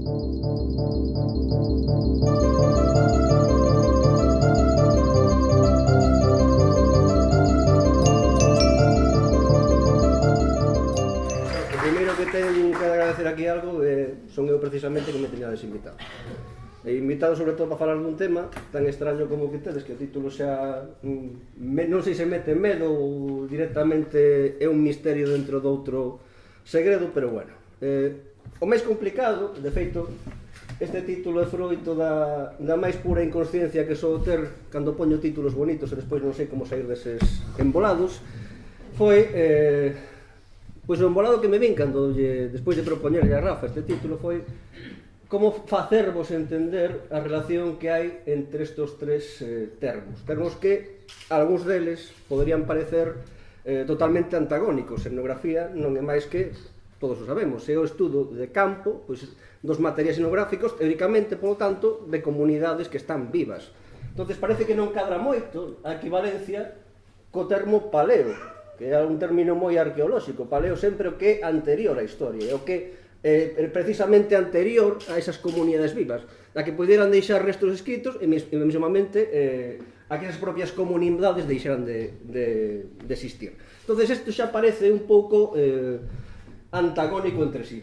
Primeiro que teño que agradecer aquí algo son eu precisamente que me teñades invitado. Invitado sobre todo para falar dun tema tan extraño como que tedes, que o título xa non sei se mete medo ou directamente é un misterio dentro doutro segredo, pero bueno. O máis complicado, de feito, este título é froito da máis pura inconsciencia que sou ter cando poño títulos bonitos e despois non sei como sair deses embolados. Foi pois o embolado que me vin cando despois de propoñerlle a Rafa este título foi como facervos entender a relación que hai entre estes tres termos que algúns deles poderían parecer totalmente antagónicos. Etnografía non é máis que, todos o sabemos, é o estudo de campo, pois, dos materiais etnográficos, teóricamente, polo tanto, de comunidades que están vivas. Entón, parece que non cadra moito a equivalencia co termo paleo, que é un término moi arqueolóxico. Paleo sempre o que é anterior á historia, o que é precisamente anterior a esas comunidades vivas, a que poderan deixar restos escritos e mesmamente a que esas propias comunidades deixaran de existir. Entón, isto xa parece un pouco antagónico entre sí.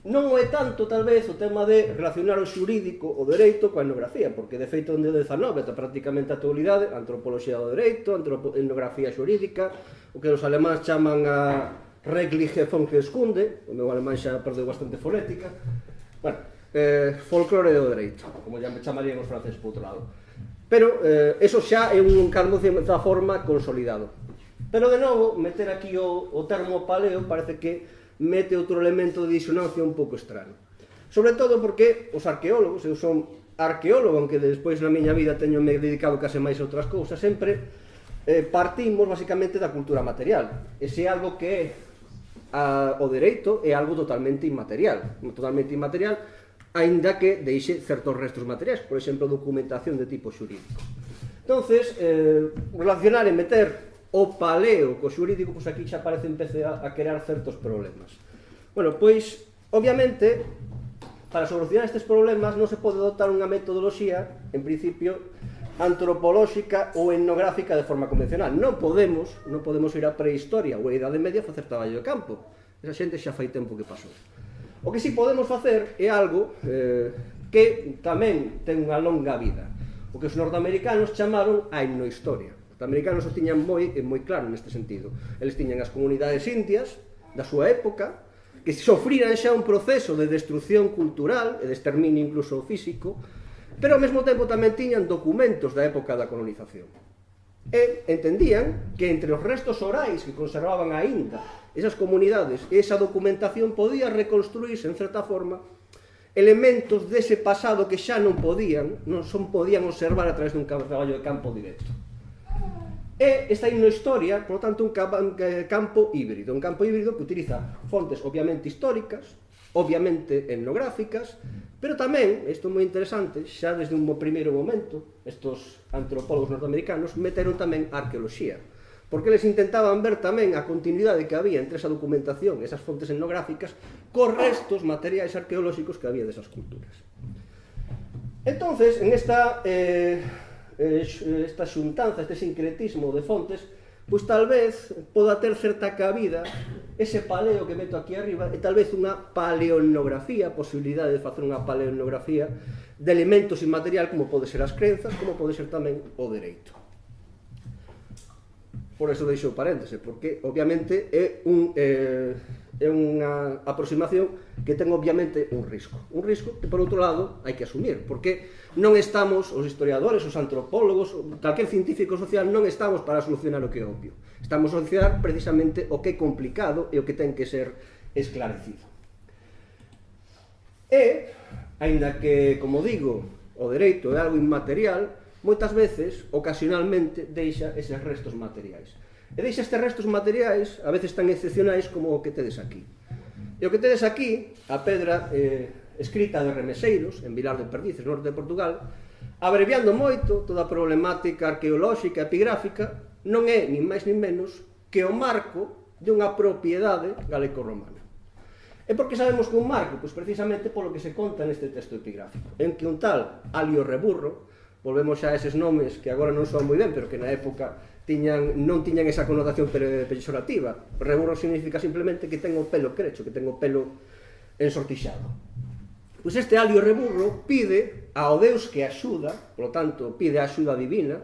Non é tanto, tal vez, o tema de relacionar o xurídico, o dereito, coa etnografía, porque, de feito, onde o 19 está prácticamente a actualidade, antropoloxía do dereito, etnografía xurídica, o que os alemáns chaman a Rechtliche Volkskunde, o meu alemán xa perdeu bastante fonética, bueno, folclore do dereito, como já me chamarían os franceses por outro lado. Pero eso xa é un cargo de forma consolidado. Pero, de novo, meter aquí o termo paleo parece que mete outro elemento de disonancia un pouco extraño. Sobre todo porque os arqueólogos, eu son arqueólogo, aunque despois na miña vida teño me dedicado case máis a outras cousas, sempre partimos basicamente da cultura material. E se algo que é o dereito é algo totalmente inmaterial, aínda que deixe certos restos materiais, por exemplo, documentación de tipo xurídico. Entonces, relacionar e meter o paleo co xurídico, pois aquí xa parece empezar a crear certos problemas. Bueno, pois, obviamente, para solucionar estes problemas non se pode adoptar unha metodoloxía, en principio, antropolóxica ou etnográfica de forma convencional. Non podemos ir á prehistoria ou á Idade Media a facer traballo de campo. Esa xente xa fai tempo que pasou. O que si podemos facer é algo que tamén ten unha longa vida. O que os norteamericanos chamaron a etnohistoria. Os americanos o tiñan moi claro neste sentido. Eles tiñan as comunidades indias da súa época, que sofriran xa un proceso de destrucción cultural e de exterminio incluso físico, pero ao mesmo tempo tamén tiñan documentos da época da colonización. E entendían que entre os restos orais que conservaban aínda esas comunidades e esa documentación podía reconstruirse en certa forma elementos dese pasado que xa non podían observar a través dun traballo de campo directo. E esta etnohistoria, por lo tanto, un campo híbrido que utiliza fontes obviamente históricas, obviamente etnográficas, pero tamén, isto é moi interesante, xa desde un primeiro momento, estos antropólogos norteamericanos meteron tamén arqueoloxía, porque eles intentaban ver tamén a continuidade que había entre esa documentación, esas fontes etnográficas, cos restos materiais arqueolóxicos que había desas culturas. Entonces, en esta xuntanza, este sincretismo de fontes, pois tal vez poda ter certa cabida ese paleo que meto aquí arriba e tal vez unha paleoetnografía, a posibilidade de facer unha paleoetnografía de elementos inmaterial como pode ser as crenzas, como pode ser tamén o dereito. Por eso deixo o paréntese, porque obviamente é unha aproximación que ten obviamente un risco que por outro lado hai que asumir, porque non estamos, os historiadores, os antropólogos, calquer científico social, non estamos para solucionar o que é obvio, estamos a solucionar precisamente o que é complicado e o que ten que ser esclarecido. E, aínda que, como digo, o dereito é algo inmaterial, moitas veces, ocasionalmente, deixa eses restos materiais. E deixa estes restos materiais, a veces tan excepcionais como o que tedes aquí. E o que tedes aquí, a pedra escrita de Remeseiros, en Vilar de Perdices, norte de Portugal, abreviando moito toda a problemática arqueolóxica e epigráfica, non é, nin máis nin menos, que o marco de unha propiedade galego-romana. E por que sabemos que un marco? Pois precisamente polo que se conta neste texto epigráfico, en que un tal Alio Reburro, volvemos xa a eses nomes que agora non soan moi ben, pero que na época non tiñan esa connotación peyorativa. Reburro significa simplemente que ten o pelo crecho, que ten o pelo ensortixado. Pois este Alio Reburro pide ao Deus que axuda, polo tanto, pide a axuda divina,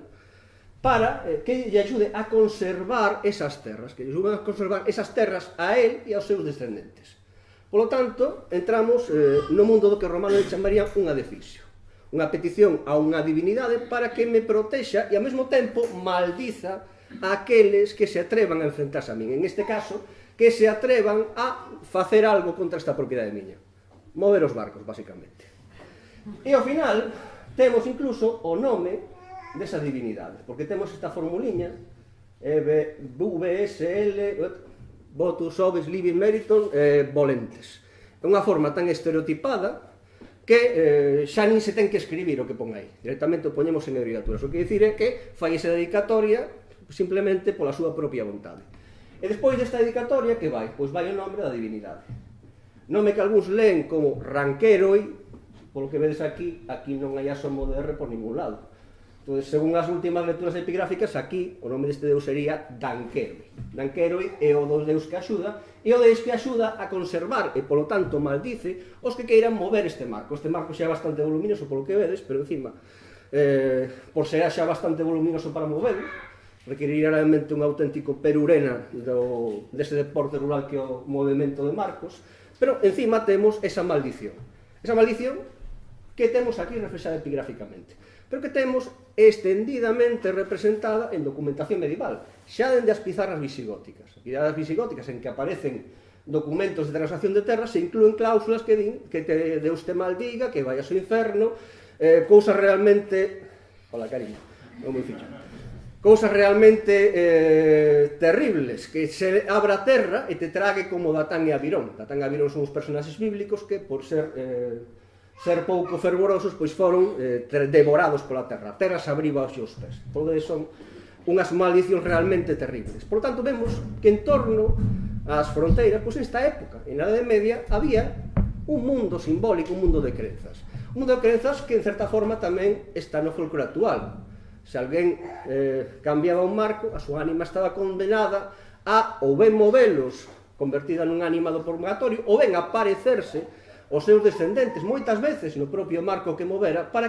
para que lle axude a conservar esas terras, que lle axude a conservar esas terras a él e aos seus descendentes. Polo tanto, entramos no mundo do que Romano lle chamaría unha defixio, unha petición a unha divinidade para que me protexa e ao mesmo tempo maldiza a aqueles que se atrevan a enfrentarse a min. En este caso, que se atrevan a facer algo contra esta propiedade miña. Mover os barcos, basicamente. E ao final, temos incluso o nome desa divinidade, porque temos esta formuliña, VSL, Votus Ovis Libi Meriton Volentes. É unha forma tan estereotipada que xa nin se ten que escribir o que pon aí. Directamente o poñemos en abreviaturas. O que dicir é que fai esa dedicatoria simplemente pola súa propia vontade. E despois desta dedicatoria, que vai? Pois vai o nome da divinidade. Nome que algúns leen como Ranqueroi, polo que vedes aquí non hai asomo de R por ningún lado. Entón, según as últimas lecturas epigráficas, aquí o nome deste deus sería Danqueroi. Danqueroi é o dos deus que axuda, e o deus que axuda a conservar, e polo tanto maldice, os que queiran mover este marco. Este marco xa é bastante voluminoso polo que vedes, pero encima, por ser xa bastante voluminoso para mover, requeriría realmente un auténtico perurena deste deporte rural que é o movimento de marcos, pero encima temos esa maldición. Esa maldición que temos aquí reflexada epigráficamente, pero que temos extendidamente representada en documentación medieval, xa dende as pizarras visigóticas. As pizarras visigóticas en que aparecen documentos de transacción de terras se inclúen cláusulas que din que Deus te maldiga, que vayas ao inferno, cousas realmente... Hola, cariño, non moi fixo. Cousas realmente terribles, que se abra a terra e te trague como Datán e Abirón. Datán e Abirón son os personaxes bíblicos que, por ser pouco fervorosos, pois foron devorados pola terra. A terra se abriba aos seus pés. Por eso son unhas maldicións realmente terribles. Por tanto, vemos que en torno ás fronteiras, pois nesta época, en a Idade Media, había un mundo simbólico, un mundo de crenzas. Un mundo de crenzas que, en certa forma, tamén está no folclore actual. Se alguén cambiaba un marco, a súa ánima estaba condenada a ou ben movelos, convertida nun ánima do purgatorio, ou ben aparecerse os seus descendentes, moitas veces no propio marco que movera, para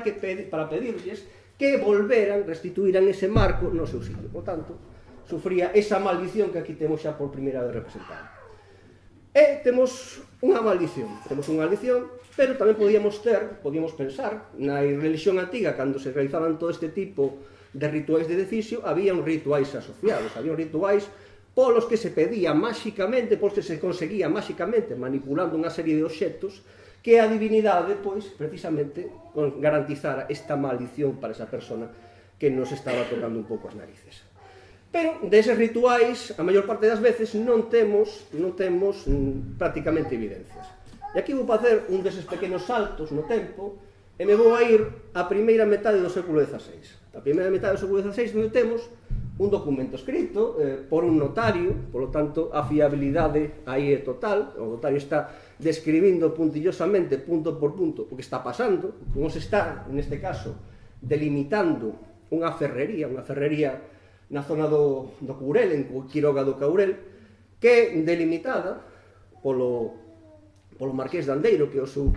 pedirlles que volveran, restituíran ese marco no seu sitio. Por tanto, sufría esa maldición que aquí temos xa por primeira vez representada. E temos unha maldición, pero tamén podíamos pensar, na religión antiga, cando se realizaban todo este tipo de rituais de defixio, había uns rituais asociados, había uns rituais polos que se pedía máxicamente, polos que se conseguía máxicamente, manipulando unha serie de obxectos, que a divinidade, pois, precisamente, garantizara esta maldición para esa persona que nos estaba tocando un pouco as narices. Pero, deses rituais, a maior parte das veces, non temos prácticamente evidencias. E aquí vou facer un deses pequenos saltos no tempo, e me vou a ir á primeira metade do século XVI. A primeira metade do século XVI, onde temos un documento escrito por un notario, polo tanto, a fiabilidade aí é total. O notario está describindo puntillosamente, punto por punto, o que está pasando. Non se está, neste caso, delimitando unha ferrería na zona do Courel, en Quiroga do Courel, que é delimitada polo marqués de Andeiro, que é o seu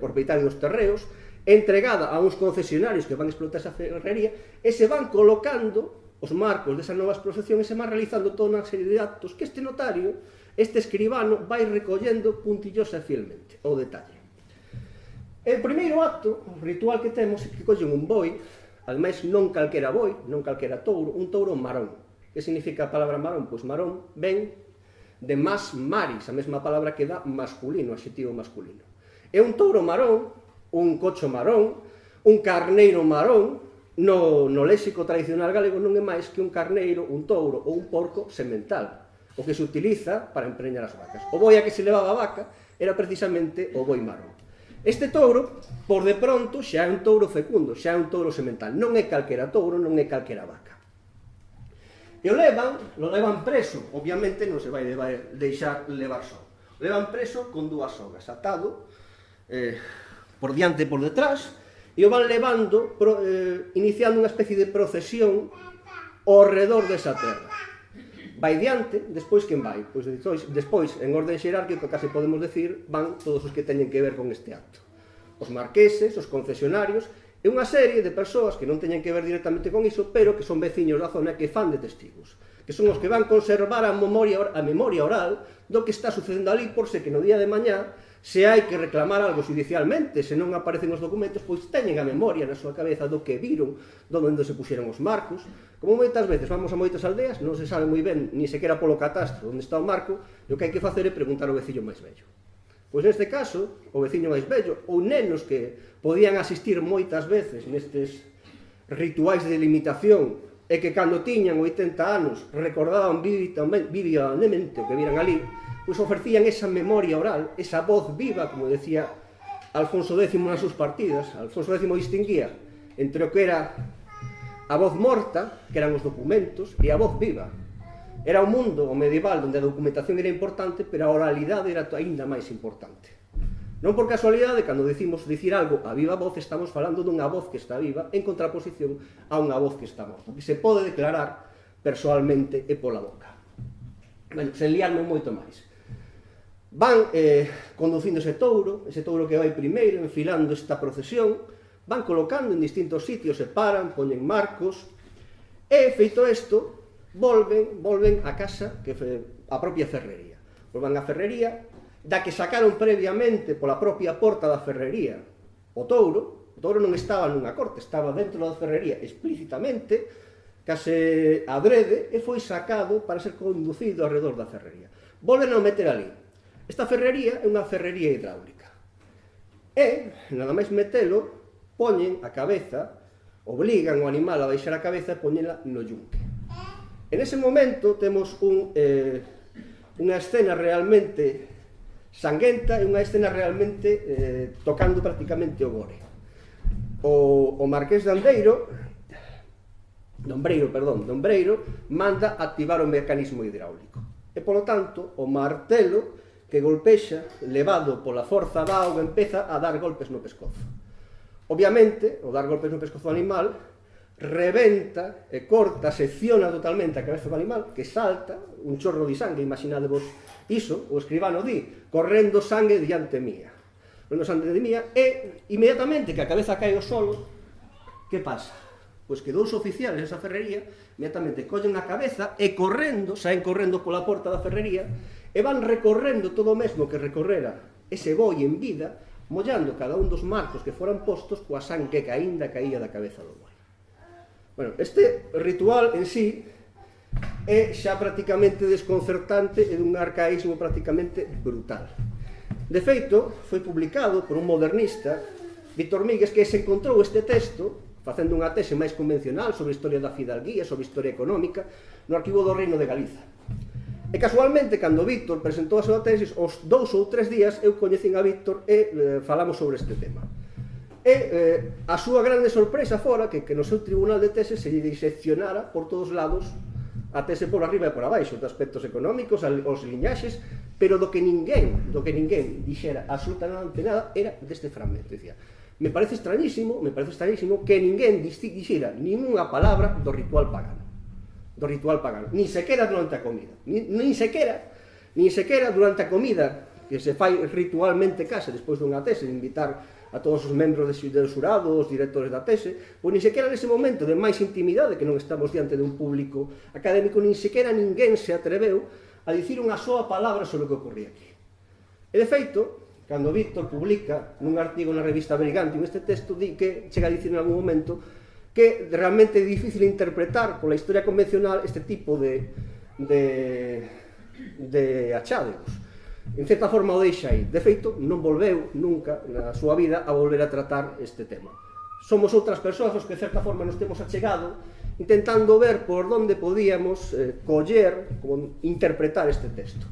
propietario dos terreos, entregada a uns concesionarios que van a explotar esa ferrería, e se van colocando os marcos desa nova exposición e se van realizando toda unha serie de actos que este notario, este escribano, vai recollendo puntillosa e fielmente, ao detalle. O primeiro acto, o ritual que temos, é que collen un boi, ademais non calquera boi, non calquera touro, un touro marón. Que significa a palabra marón? Pois marón ven de mas maris, a mesma palabra que dá masculino, adxetivo masculino. É un touro marón, un cocho marón, un carneiro marón. No léxico tradicional galego non é máis que un carneiro, un touro ou un porco semental, o que se utiliza para empreñar as vacas. O boi a que se levaba a vaca era precisamente o boi marón. Este touro, por de pronto, xa é un touro fecundo, xa é un touro semental. Non é calquera touro, non é calquera vaca. E lo levan preso, obviamente non se vai deixar levar só. levan preso con dúas sogas, atado por diante e por detrás, e o van levando, iniciando unha especie de procesión ao redor desa terra. Vai diante, despois quen vai? Pois despois, en orden xerárquico, case podemos decir, van todos os que teñen que ver con este acto. Os marqueses, os concesionarios, e unha serie de persoas que non teñen que ver directamente con iso, pero que son veciños da zona que fan de testigos, que son os que van conservar a memoria oral do que está sucedendo ali, por se que no día de mañá, se hai que reclamar algo judicialmente, se non aparecen os documentos, pois teñen a memoria na súa cabeza do que viron, onde se puxeron os marcos. Como moitas veces vamos a moitas aldeas, non se sabe moi ben, ni sequera polo catastro, onde está o marco, e o que hai que facer é preguntar ao veciño máis vello. Pois neste caso, o veciño máis vello, ou nenos que podían asistir moitas veces nestes rituais de delimitación e que cando tiñan 80 anos recordaban vividamente o que viran ali, pois ofrecían esa memoria oral, esa voz viva, como decía Alfonso X nas súas partidas. Alfonso X distinguía entre o que era a voz morta, que eran os documentos, e a voz viva. Era un mundo medieval onde a documentación era importante, pero a oralidade era aínda máis importante. Non por casualidade, cando decimos dicir algo a viva voz, estamos falando dunha voz que está viva en contraposición a unha voz que está morta, que se pode declarar persoalmente e pola boca. Bueno, sen liarme moito máis. Van conducindo ese touro que vai primeiro, enfilando esta procesión, van colocando en distintos sitios, se paran, poñen marcos, e, feito isto, volven a casa, que foi a propia ferrería. Volvan á ferrería, da que sacaron previamente pola propia porta da ferrería o touro non estaba nunha corte, estaba dentro da ferrería explícitamente, case adrede, e foi sacado para ser conducido alrededor da ferrería. Volven a meter ali. Esta ferrería é unha ferrería hidráulica. E, nada máis metelo, poñen a cabeza, obligan o animal a baixar a cabeza e poñela no yunque. En ese momento temos unha escena realmente sanguenta e unha escena realmente tocando prácticamente o gore. O marqués de Dombreiro manda activar o mecanismo hidráulico. E, polo tanto, o martelo que golpexa, levado pola forza da auga, empeza a dar golpes no pescozo. Obviamente, o dar golpes no pescozo do animal rebenta e corta, secciona totalmente a cabeza do animal, que salta un chorro de sangue, imaginadevos iso, o escribano di, correndo sangue diante mía. E inmediatamente que a cabeza cae ao solo, que pasa? Pois que dous oficiales desa ferrería inmediatamente collen a cabeza e saen correndo pola porta da ferrería e van recorrendo todo o mesmo que recorrera ese boi en vida, mollando cada un dos marcos que foran postos coa sangue que aínda caía da cabeza do boi. Bueno, este ritual en sí é xa prácticamente desconcertante e dun arcaísmo prácticamente brutal. De feito, foi publicado por un modernista, Víctor Míguez, que se encontrou este texto facendo unha tese máis convencional sobre a historia da fidalguía, sobre a historia económica, no arquivo do Reino de Galiza. E casualmente, cando Víctor presentou a súa tese, os 2 ou 3 días eu coñecín a Víctor e falamos sobre este tema. E a súa grande sorpresa fora que no seu tribunal de tese se lle diseccionara por todos lados a tese por arriba e por abaixo, de aspectos económicos, os liñaxes, pero do que ninguén dixera absolutamente nada era deste fragmento. Dicía, me parece extrañísimo que ninguén dixera ninguna palabra do ritual pagano. Ni sequera durante a comida. Ni sequera durante a comida que se fai ritualmente case despois dunha tese, de invitar a todos os membros do xurado, os directores da tese, pois ni sequera nese momento de máis intimidade, que non estamos diante de un público académico, ni sequera ninguén se atreveu a dicir unha soa palabra sobre o que ocorría aquí. E de feito, cando Víctor publica nun artigo na revista Brigantium este texto, di que chega a dicir en algún momento que realmente é difícil interpretar pola historia convencional este tipo de achádegos. En certa forma o deixa aí. De feito, non volveu nunca na súa vida a volver a tratar este tema. Somos outras persoas os que, de certa forma, nos temos achegado intentando ver por onde podíamos coller, como interpretar este texto.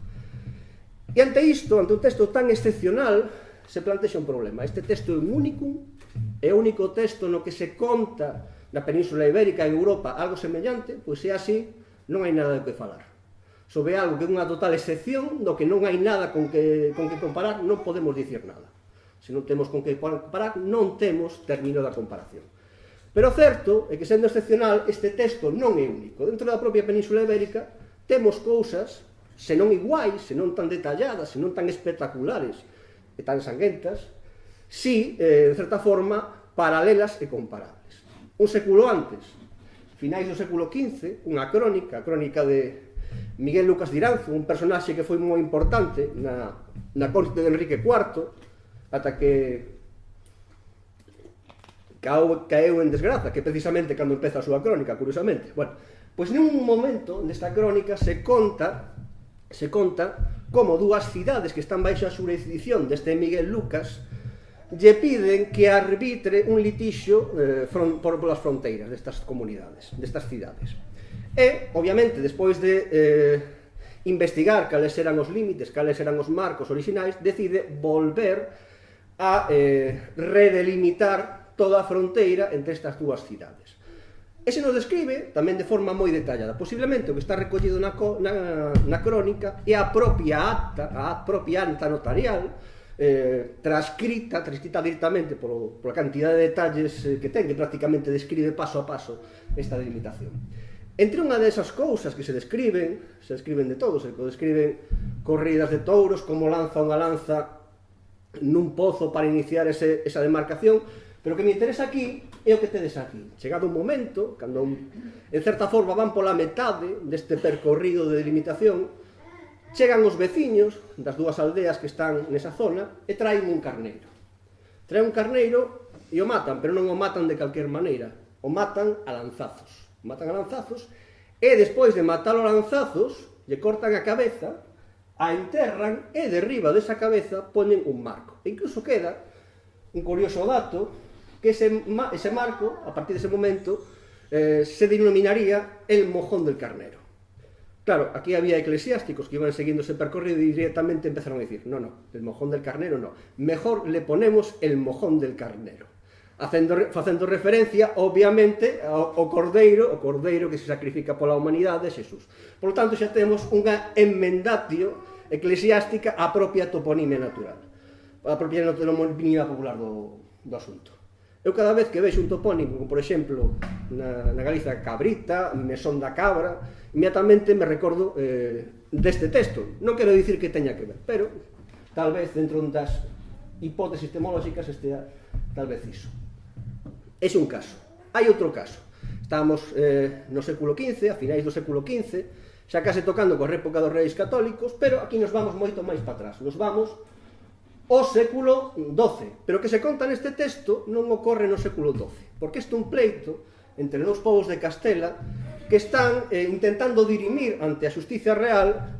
E ante isto, ante un texto tan excepcional, se plantexa un problema. Este texto é un únicum, é o único texto no que se conta na Península Ibérica, en Europa, algo semellante, pois se é así, non hai nada de que falar. sobre algo que é unha total excepción, do que non hai nada con que comparar, non podemos dicir nada. Se non temos con que comparar, non temos término da comparación. Pero o certo é que, sendo excepcional, este texto non é único. Dentro da propia Península Ibérica temos cousas, se non iguais, se non tan detalladas, se non tan espectaculares e tan sanguentas, si, de certa forma, paralelas e comparables. Un século antes, finais do século XV, unha crónica, a crónica de Miguel Lucas de Iranzo, un personaxe que foi moi importante na corte de Enrique IV, ata que caeu en desgraza, que precisamente cando empeza a súa crónica, curiosamente. Bueno, pois nun momento nesta crónica se conta como dúas cidades que están baixo a xurisdición deste Miguel Lucas lle piden que arbitre un litixio polas fronteiras destas comunidades, destas cidades. E, obviamente, despois de investigar cales eran os límites, cales eran os marcos orixinais, decide volver a redelimitar toda a fronteira entre estas dúas cidades. E se nos describe tamén de forma moi detallada. Posiblemente o que está recollido na crónica é a propia acta notarial, transcrita directamente pola cantidad de detalles que ten, que prácticamente describe paso a paso esta delimitación. Entre unha desas cousas que se describen de todo, se describen corridas de touros, como lanza unha lanza nun pozo para iniciar esa demarcación, pero o que me interesa aquí é o que tedes aquí. Chegado un momento, cando en certa forma van pola metade deste percorrido de delimitación, chegan os veciños das dúas aldeas que están nesa zona e traen un carneiro. Traen un carneiro e o matan, pero non o matan de calquer maneira, o matan a lanzazos. E despois de matalo a lanzazos, lle cortan a cabeza, a enterran e derriba desa cabeza poñen un marco. E incluso queda un curioso dato, que ese marco, a partir dese momento, se denominaría el mojón del carnero. Claro, aquí había eclesiásticos que iban seguindo ese percorrido y directamente empezaron a decir, no, el mojón del carnero no, mejor le ponemos el mojón del carnero, facendo referencia, obviamente, ao cordeiro que se sacrifica pola humanidade, Xesús. Por lo tanto, xa temos unha enmendatio eclesiástica á propia toponimia natural, a propia toponimia popular do asunto. Eu cada vez que vexo un topónimo, como por exemplo na Galiza Cabrita, Mesón da Cabra, inmediatamente me recordo deste texto. Non quero dicir que teña que ver, pero tal vez dentro das hipótesis etimolóxicas estea tal vez iso. Ese é un caso. Hai outro caso. Estamos no século XV, a finais do século XV, xa case tocando coa época dos reis católicos, pero aquí nos vamos moito máis para atrás. Nos vamos ao século XII, pero o que se conta neste texto non ocorre no século XII, porque este é un pleito entre dous povos de Castela que están intentando dirimir ante a xustiza real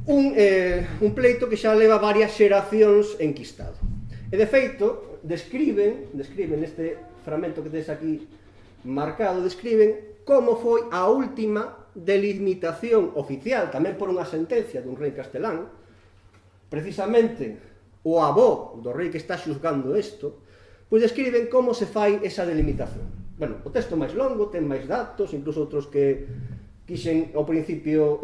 un pleito que xa leva varias xeracións enquistado. E de feito, describen neste fragmento que tedes aquí marcado, describen como foi a última delimitación oficial, tamén por unha sentencia dun rei castelán, precisamente o avó do rei que está xuzgando isto, pois describen como se fai esa delimitación. Bueno, o texto máis longo, ten máis datos, incluso outros que quixen ao principio,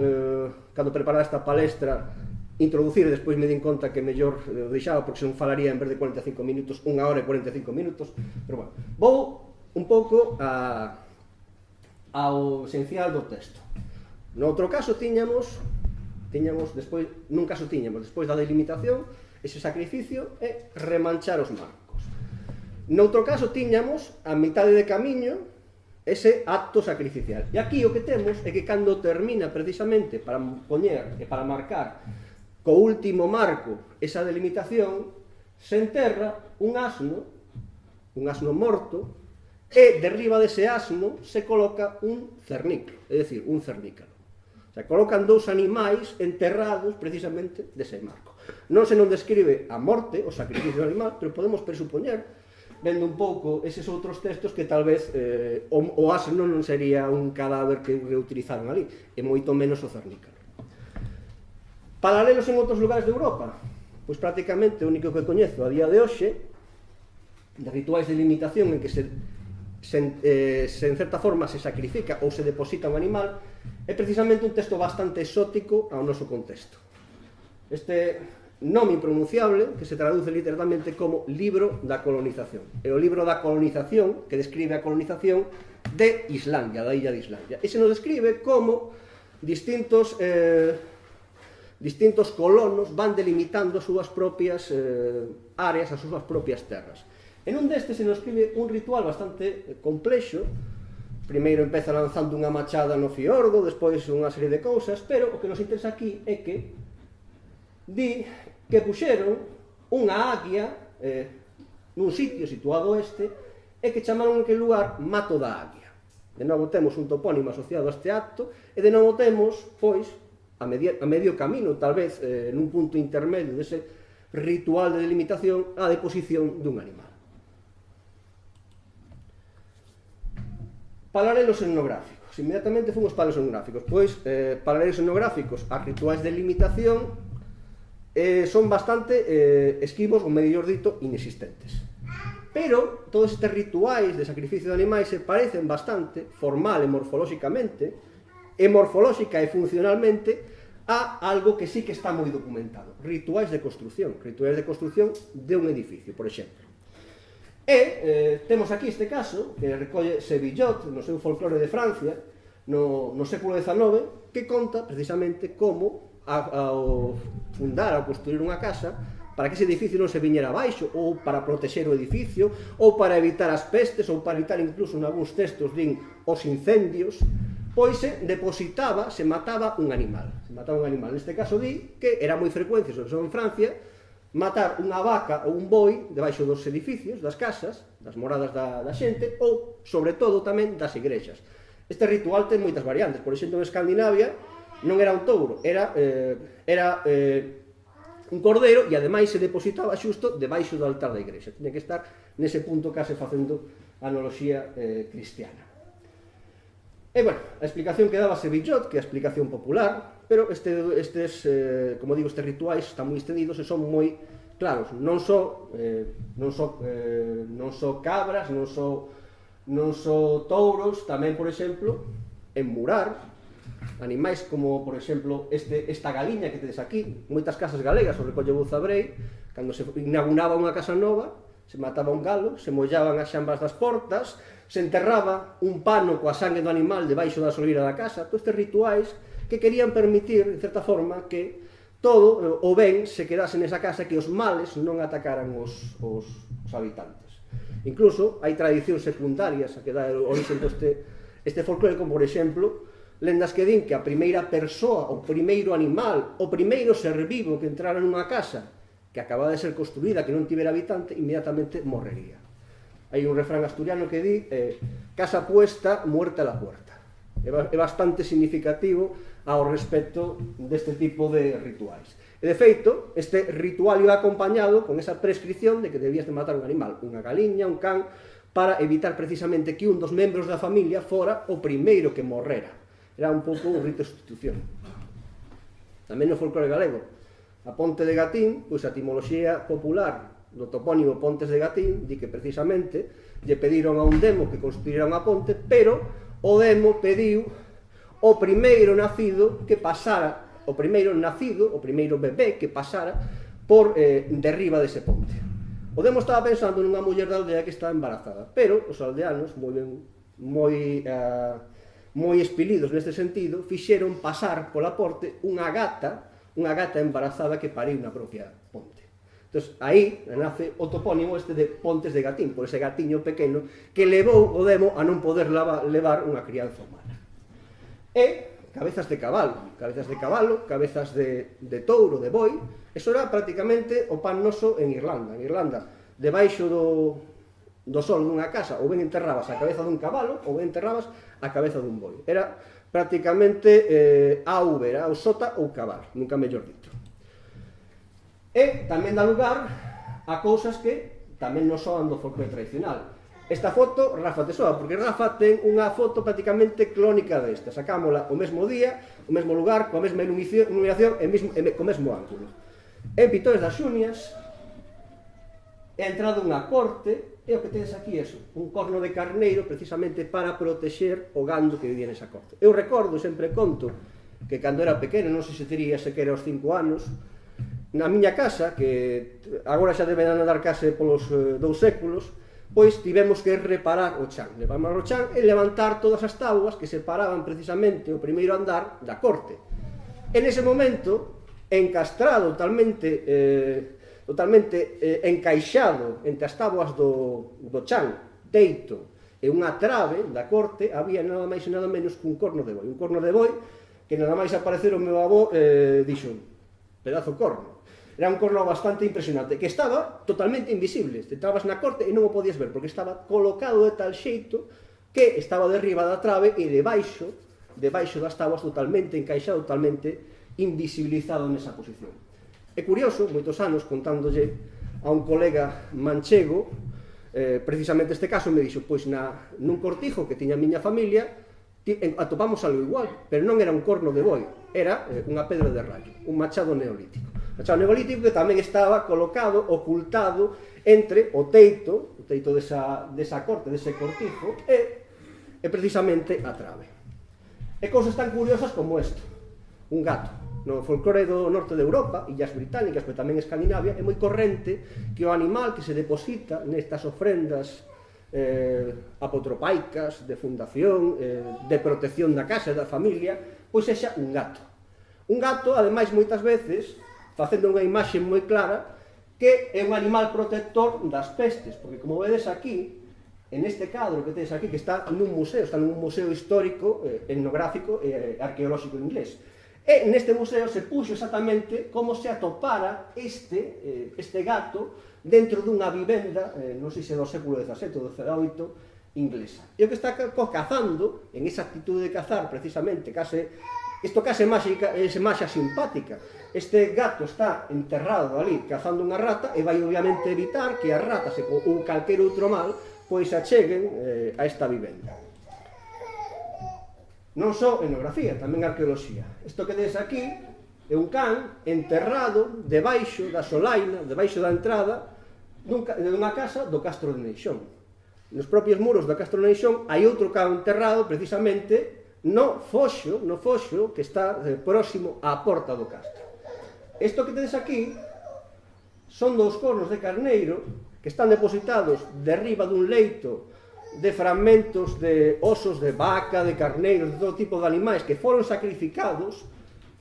cando preparaba esta palestra, introducir, e despois me din conta que mellor deixaba, porque non falaría en vez de 45 minutos, 1 hora e 45 minutos, pero bueno, vou un pouco ao esencial do texto. No outro caso tiñamos despois, nun caso tiñamos, despois da delimitación, ese sacrificio é remanchar os marcos. Noutro caso tiñamos, a mitade de camiño, ese acto sacrificial. E aquí o que temos é que cando termina precisamente para poñer e para marcar co último marco esa delimitación, se enterra un asno morto, e derriba dese asno se coloca un cernícalo, é dicir, un cernícalo. O sea, colocan dous animais enterrados precisamente dese marco. Non se non describe a morte, o sacrificio do animal, pero podemos presupoñer, vendo un pouco eses outros textos, que tal vez o asno non sería un cadáver que reutilizaron ali, e moito menos o cernícalo. Paralelos en outros lugares de Europa? Pois prácticamente o único que coñezo a día de hoxe, de rituais de limitación en que se en certa forma se sacrifica ou se deposita un animal, é precisamente un texto bastante exótico ao noso contexto. Este nome impronunciable, que se traduce literalmente como libro da colonización. É o libro da colonización que describe a colonización de Islandia, da illa de Islandia. E se nos describe como distintos colonos van delimitando as súas propias áreas, as súas propias terras. En un destes se nos escribe un ritual bastante complexo. Primeiro empeza lanzando unha machada no fiordo, despois unha serie de cousas, pero o que nos interesa aquí é que di que puxeron unha águia nun sitio situado oeste e que chamaron aquel lugar Mato da Águia. De novo temos un topónimo asociado a este acto e de novo temos, pois, a medio camino, tal vez, nun punto intermedio dese ritual de delimitación, a deposición dun animal. Paralelos etnográficos. Inmediatamente fomos para os etnográficos. Pois, paralelos etnográficos a rituais de limitación son bastante esquivos, ou mellor dito, inexistentes. Pero todos estes rituais de sacrificio de animais se parecen bastante, formal e morfolóxicamente, e morfolóxica e funcionalmente, a algo que sí que está moi documentado. Rituais de construción de un edificio, por exemplo. E temos aquí este caso, que recolle Sevillot no seu folclore de Francia, no século XIX, que conta precisamente como ao fundar, ao construir unha casa, para que ese edificio non se viñera abaixo, ou para protexer o edificio, ou para evitar as pestes, ou para evitar incluso en algúns textos din os incendios, pois se depositaba, se mataba un animal. Neste caso di que era moi frecuente, sobre todo en Francia, matar unha vaca ou un boi debaixo dos edificios, das casas, das moradas da xente, ou, sobre todo, tamén das igrexas. Este ritual ten moitas variantes. Por exemplo, en Escandinavia non era un touro, era un cordeiro e ademais se depositaba xusto debaixo do altar da igrexa. Tiene que estar nese punto case facendo analoxía cristiana. E, bueno, a explicación que daba Sevillot, que é a explicación popular, pero estes rituais están moi extendidos e son moi claros. Non só cabras, non só touros, tamén, por exemplo, enmurar animais como, por exemplo, esta galiña que tedes aquí. Moitas casas galegas, o recolle Bouzabrei, cando se inauguraba unha casa nova, se mataba un galo, se mollaban as xambas das portas, se enterraba un pano coa sangue do animal debaixo da solira da casa. Todos estes rituais que querían permitir, de certa forma, que todo o ben se quedase nesa casa, que os males non atacaran os habitantes. Incluso hai tradicións secundarias a que dá origen este folclore, como, por exemplo, lendas que din que a primeira persoa, o primeiro animal, o primeiro ser vivo que entrara nunha casa que acababa de ser construída, que non tivera habitante, inmediatamente morrería. Hai un refrán asturiano que di casa puesta, muerte a la puerta. É bastante significativo ao respecto deste tipo de rituais. E, de feito, este ritual iba acompañado con esa prescripción de que debías de matar un animal, unha galiña, un can, para evitar precisamente que un dos membros da familia fora o primeiro que morrera. Era un pouco un rito de sustitución. Tamén no folclore galego, a Ponte de Gatín, pois a etimoloxía popular do topónimo Pontes de Gatín di que precisamente lle pediron a un demo que construíra unha ponte, pero o demo pediu o primeiro nacido que pasara, o primeiro bebé que pasara por derriba dese ponte. O demo estaba pensando nunha muller da aldea que estaba embarazada, pero os aldeanos, moi espilidos neste sentido, fixeron pasar pola porte unha gata embarazada que pariu na propia ponte. Entón, aí nace o topónimo este de Pontes de Gatín, por ese gatiño pequeno que levou o demo a non poder levar unha crianza humana. E cabezas de cabalo, cabezas de touro, de boi, eso era prácticamente o pan noso en Irlanda. En Irlanda, debaixo do sol dunha casa, ou ben enterrabas a cabeza dun cabalo, ou ben enterrabas a cabeza dun boi. Era prácticamente era o sota ou cabalo, nunca mellor dito. E tamén dá lugar a cousas que tamén non soan do folclore tradicional. Esta foto, Rafa te soa, porque Rafa ten unha foto prácticamente clónica desta. Sacámola o mesmo día, o mesmo lugar, coa mesma iluminación e co mesmo ángulo. En Pitores das Xunias, e a entrada dunha corte, e o que tedes aquí é un corno de carneiro precisamente para protexer o gando que vivía nesa corte. Eu recordo, sempre conto, que cando era pequeno, non sei se tería sequera os 5 anos, na miña casa, que agora xa deben andar case polos 2 séculos, pois tivemos que reparar o chan. Levar o chan e levantar todas as tábuas que separaban precisamente o primeiro andar da corte. En ese momento, encastrado totalmente encaixado entre as tábuas do chan, teito e unha trave da corte, había nada máis e nada menos que un corno de boi. Un corno de boi que nada máis aparecer o meu avó dixo, pedazo corno. Era un corno bastante impresionante, que estaba totalmente invisible. Entrabas na corte e non o podías ver, porque estaba colocado de tal xeito que estaba derriba da trave e debaixo das tábuas totalmente encaixado, totalmente invisibilizado nesa posición. É curioso, moitos anos, contándolle a un colega manchego, precisamente este caso me dixo, pois nun cortijo que tiña a miña familia, atopamos algo igual, pero non era un corno de boi, era unha pedra de rayo, un machado neolítico. O machado neolítico que tamén estaba colocado, ocultado entre o teito desa corte, dese cortijo, e precisamente a trave. E cousas tan curiosas como isto, un gato. No folclore do norte de Europa, illas británicas, pero tamén Escandinavia, é moi corrente que o animal que se deposita nestas ofrendas apotropaicas, de fundación, de protección da casa e da familia, pois sexa un gato. Un gato, ademais, moitas veces, facendo unha imaxe moi clara, que é un animal protector das pestes, porque como vedes aquí, en este cadro que tedes aquí, que está nun museo histórico, etnográfico e arqueolóxico inglés. E neste museo se puxo exactamente como se atopara este gato dentro dunha vivenda, non sei se do século XVII ou do XVIII, inglesa. E o que está cazando, en esa actitude de cazar, precisamente, isto case máxa simpática. Este gato está enterrado ali cazando unha rata e vai obviamente evitar que as ratas ou calquer outro mal pois acheguen a esta vivenda. Non só etnografía, tamén arqueoloxía. Isto que des aquí é un can enterrado debaixo da solaina, debaixo da entrada dunha casa do Castro de Neixón. Nos propios muros do Castro de Neixón hai outro can enterrado precisamente no foxo que está próximo á porta do castro. Isto que tedes aquí son 2 cornos de carneiro que están depositados derriba dun leito de fragmentos de osos de vaca, de carneiros, de todo tipo de animais que foron sacrificados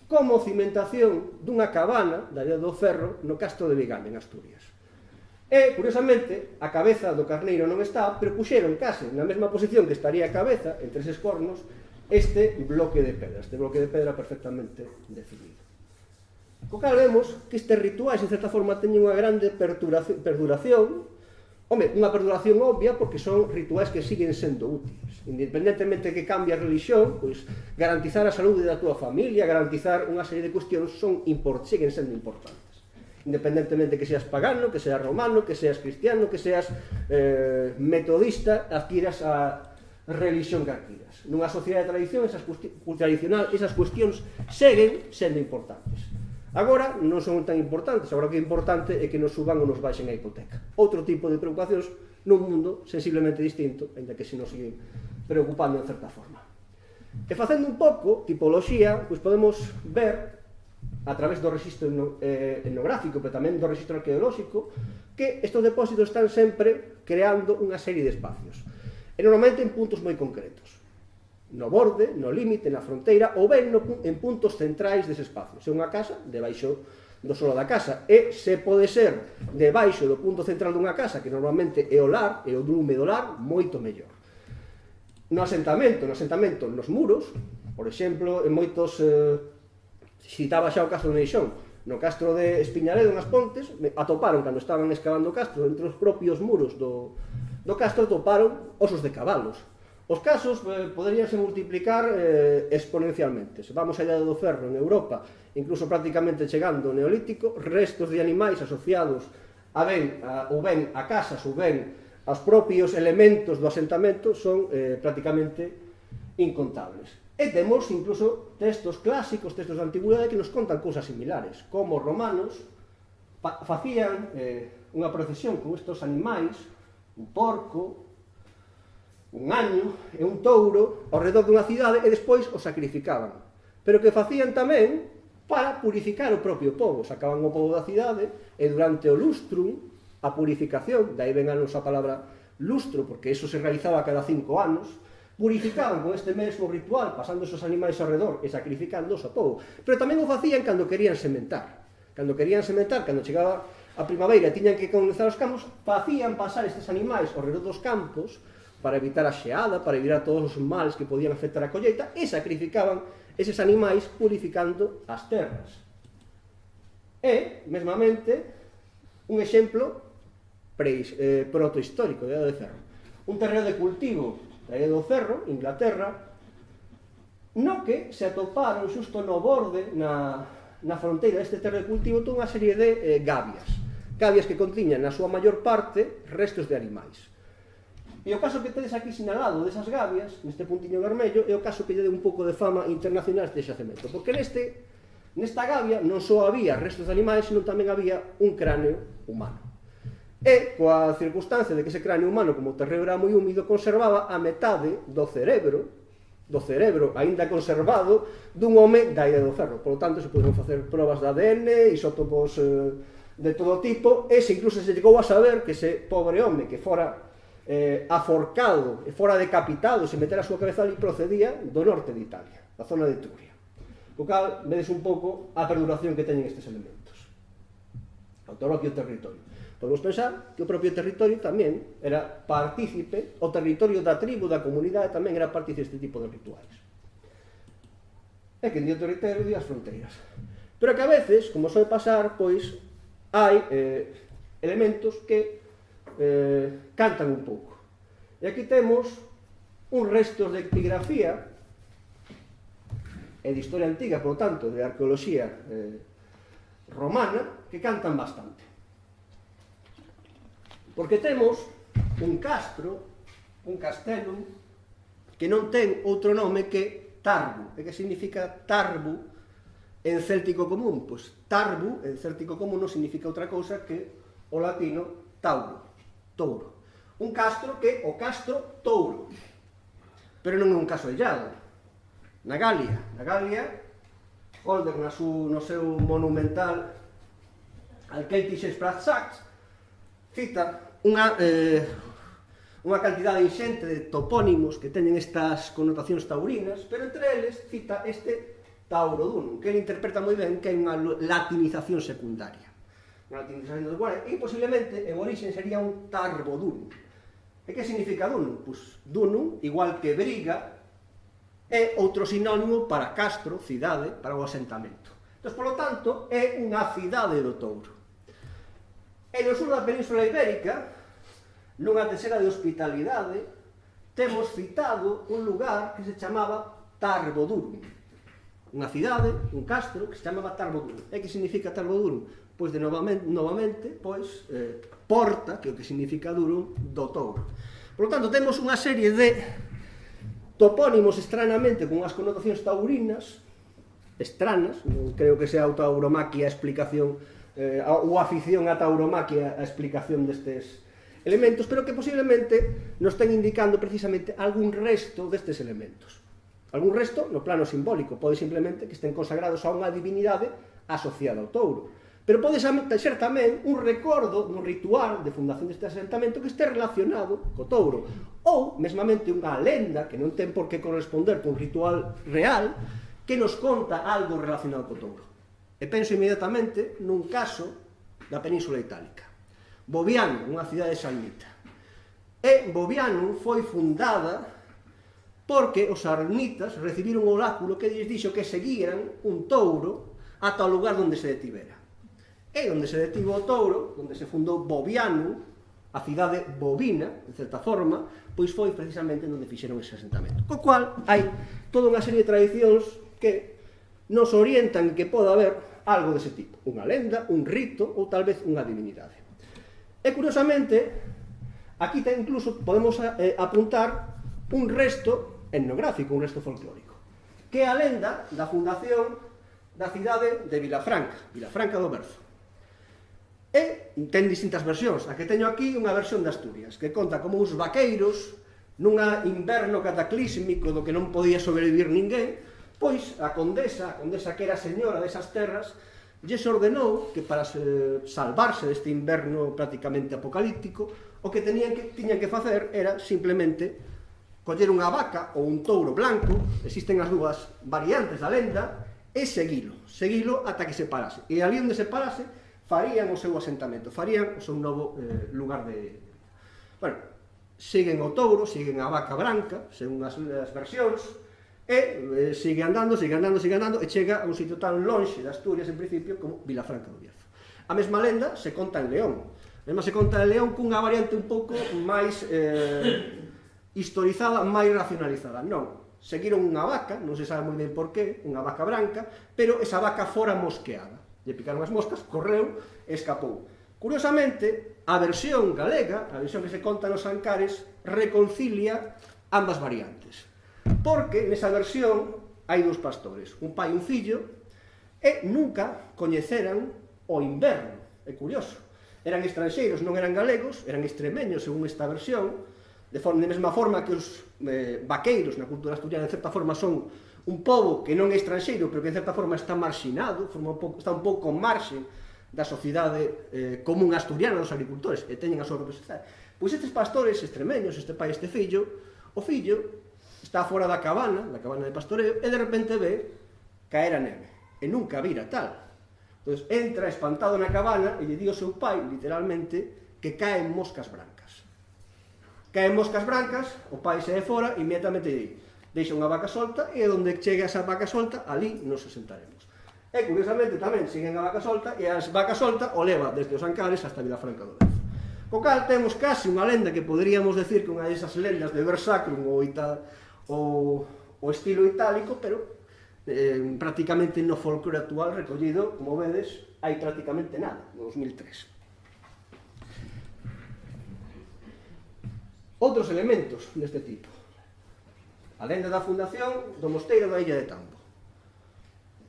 como cimentación dunha cabana da Illa do Ferro no Castro de Vigame, en Asturias. E, curiosamente, a cabeza do carneiro non está, pero puxeron case na mesma posición que estaría a cabeza, entre eses cornos, este bloque de pedra perfectamente definido. Co cal vemos que estes rituais, en certa forma, teñen unha grande perduración, unha perduración obvia, porque son rituais que siguen sendo útiles. Independentemente que cambie a religión, pois garantizar a saúde da túa familia, garantizar unha serie de cuestións siguen sendo importantes. Independentemente que seas pagano, que seas romano, que seas cristiano, que seas metodista, adquiras a religión que adquiras. Nunha sociedade tradicional, esas cuestións seguen sendo importantes. Agora non son tan importantes, agora o que é importante é que nos suban ou nos baixen a hipoteca. Outro tipo de preocupacións nun mundo sensiblemente distinto, ainda que se nos siguen preocupando en certa forma. E facendo un pouco tipoloxía, pois podemos ver a través do rexistro etnográfico, pero tamén do rexistro arqueolóxico, que estes depósitos están sempre creando unha serie de espacios. E normalmente en puntos moi concretos. No borde, no límite, na fronteira, ou ben en puntos centrais dese espacio. Se é unha casa, debaixo do solo da casa. E se pode ser debaixo do punto central dunha casa, que normalmente é o lar, é o lume do lar, moito mellor. No asentamento, nos muros, por exemplo, en moitos... Citaba xa o Castro de Neixón, no Castro de Espiñaredo, nas Pontes, atoparon, cando estaban excavando o castro, entre os propios muros do castro, atoparon osos de cabalos. Os casos poderíanse multiplicar exponencialmente. Se vamos á Illa do Ferro en Europa, incluso prácticamente chegando ao Neolítico, restos de animais asociados ou ben a casas ou ben aos propios elementos do asentamento son prácticamente incontables. E temos incluso textos clásicos, textos de antigüedade que nos contan cousas similares, como os romanos facían unha procesión con estes animais, un porco, un año e un touro ao redor dunha cidade e despois o sacrificaban. Pero que facían tamén para purificar o propio povo. Sacaban o povo da cidade e durante o lustrum, a purificación, dai ven a nosa palabra lustro, porque eso se realizaba cada 5 anos, purificaban con este mesmo ritual, pasando esos animais ao redor e sacrificándoos ao povo. Pero tamén o facían cando querían sementar. Cando chegaba a primavera e tiñan que colonizar os campos, facían pasar estes animais ao redor dos campos para evitar a xeada, para evitar todos os males que podían afectar a colleita, e sacrificaban eses animais purificando as terras. E, mesmamente, un exemplo protohistórico da Idade do Ferro. Un terreo de cultivo da Idade do Ferro, Inglaterra, no que se atoparon xusto no borde, na fronteira deste terreo de cultivo, toda unha serie de gavias. Gavias que contiñan, na súa maior parte, restos de animais. E o caso que tedes aquí sinalado desas gavias, neste puntiño vermello, é o caso que lle deu un pouco de fama internacional este xacemento. Porque nesta gavia non só había restos de animais, senón tamén había un cráneo humano. E, coa circunstancia de que ese cráneo humano, como o terreo era moi húmido, conservaba a metade do cerebro aínda conservado dun home da Idade do Ferro. Por lo tanto, se poden facer probas de ADN, isótopos de todo tipo, e se incluso se chegou a saber que ese pobre home que fora aforcado e fora decapitado, se metera a súa cabeza ali, procedía do norte de Italia, da zona de Etruria. O cal, vedes un pouco a perduración que teñen estes elementos. O propio territorio. Podemos pensar que o propio territorio tamén era partícipe, o territorio da tribu, da comunidade, tamén era partícipe deste tipo de rituais. É que dio o territorio e as fronteiras. Pero que a veces, como soe pasar, pois, hai elementos que cantan un pouco. E aquí temos uns restos de epigrafía e de historia antiga, por tanto, de arqueoloxía romana, que cantan bastante. Porque temos un castro, un castelo, que non ten outro nome que Tarbu. E que significa Tarbu en céltico común? Pois Tarbu en céltico común non significa outra cousa que o latino tauro. Touro. Un castro que é o castro Touro. Pero non é un caso illado. Na Galia, Holder no seu monumental Alkeltische Sprachsatz cita unha cantidade inxente de topónimos que teñen estas connotacións taurinas, pero entre eles cita este Tauro Dunum, que ele interpreta moi ben que é unha latinización secundaria. E posiblemente en origen sería un Tarbo Dunum. E que significa Dunum? Pois Dunum, igual que Briga, é outro sinónimo para castro, cidade, para o asentamento. Entón, por lo tanto, é unha cidade do Touro. E no sur da Península Ibérica, nunha tesera de hospitalidade, temos citado un lugar que se chamaba Tarbo Dunum. Unha cidade, un castro, que se chamaba Tarbo Dunum. E que significa Tarbo Dunum? Pois de novamente, pois, porta, que é o que significa Durum, do Touro. Por lo tanto, temos unha serie de topónimos estranamente con unhas connotacións taurinas, estranas, non creo que sea a tauromaquia a explicación, ou afición a tauromaquia a explicación destes elementos, pero que posiblemente nos ten indicando precisamente algún resto destes elementos. Algún resto no plano simbólico, pode simplemente que estén consagrados a unha divinidade asociada ao touro. Pero pode ser tamén un recordo dun ritual de fundación deste asentamento que este relacionado co touro. Ou, mesmamente, unha lenda que non ten por que corresponder con un ritual real que nos conta algo relacionado co touro. E penso inmediatamente nun caso da Península Itálica. Boviano, unha cidade salmita. E Boviano foi fundada porque os sarnitas recibiron un oráculo que lles dixo que seguiran un touro ata o lugar onde se detivera. E onde se detivo o touro, onde se fundou Boviano, a cidade bovina, de certa forma, pois foi precisamente onde fixeron ese asentamento. Co cual, hai toda unha serie de tradicións que nos orientan que pode haber algo dese tipo. Unha lenda, un rito ou tal vez unha divinidade. E, curiosamente, aquí incluso podemos apuntar un resto etnográfico, un resto folclórico, que é a lenda da fundación da cidade de Vilafranca do Berzo. E ten distintas versións. A que teño aquí unha versión de Asturias, que conta como uns vaqueiros, nunha inverno cataclísmico do que non podía sobrevivir ninguén, pois a condesa que era señora desas terras, lles ordenou que para salvarse deste inverno prácticamente apocalíptico, o que tiñan que facer era simplemente coller unha vaca ou un touro blanco, existen as dúas variantes da lenda, e seguilo ata que se parase. E ali onde se parase, farían o seu asentamento, farían o seu novo lugar de... Bueno, siguen o touro, siguen a vaca branca, según as versións, e sigue andando, e chega a un sitio tan lonxe de Asturias, en principio, como Vilafranca do Bierzo. A mesma lenda se conta en León. Se conta en León cunha variante un pouco máis historizada, máis racionalizada. Non, seguiron unha vaca, non se sabe moi ben por qué, unha vaca branca, pero esa vaca fora mosqueada. Lle picaron as moscas, correu e escapou. Curiosamente, a versión galega, a versión que se conta nos Ancares, reconcilia ambas variantes. Porque nesa versión hai dous pastores, un pai e un fillo, e nunca coñeceran o inverno. É curioso. Eran estranxeiros, non eran galegos, eran extremeños, según esta versión, de mesma forma que os vaqueiros na cultura asturiana, en certa forma, son un pobo que non é estranxeiro, pero que en certa forma está marxinado, está un pouco con marxe da sociedade común asturiana dos agricultores, e teñen a súa propia sociedade. Pois estes pastores extremeños, este pai e este fillo, o fillo está fora da cabana de pastoreo, e de repente ve caer a neve, e nunca vira tal. Entón, entra espantado na cabana e lle di ao seu pai, literalmente, que caen moscas brancas. Caen moscas brancas, o pai se de fora, e inmediatamente di, deixa unha vaca solta, e onde chega esa vaca solta, ali nos asentaremos. E, curiosamente, tamén siguen a vaca solta, e a vaca solta o leva desde os Ancares hasta Vilafranca do Bierzo. Co cal temos casi unha lenda que poderíamos decir que unha desas lendas de Versacrum o estilo itálico, pero prácticamente no folclore actual recollido, como vedes, hai prácticamente nada, no 2003. Outros elementos deste tipo. A lenda da fundación do mosteiro da Illa de Tambo.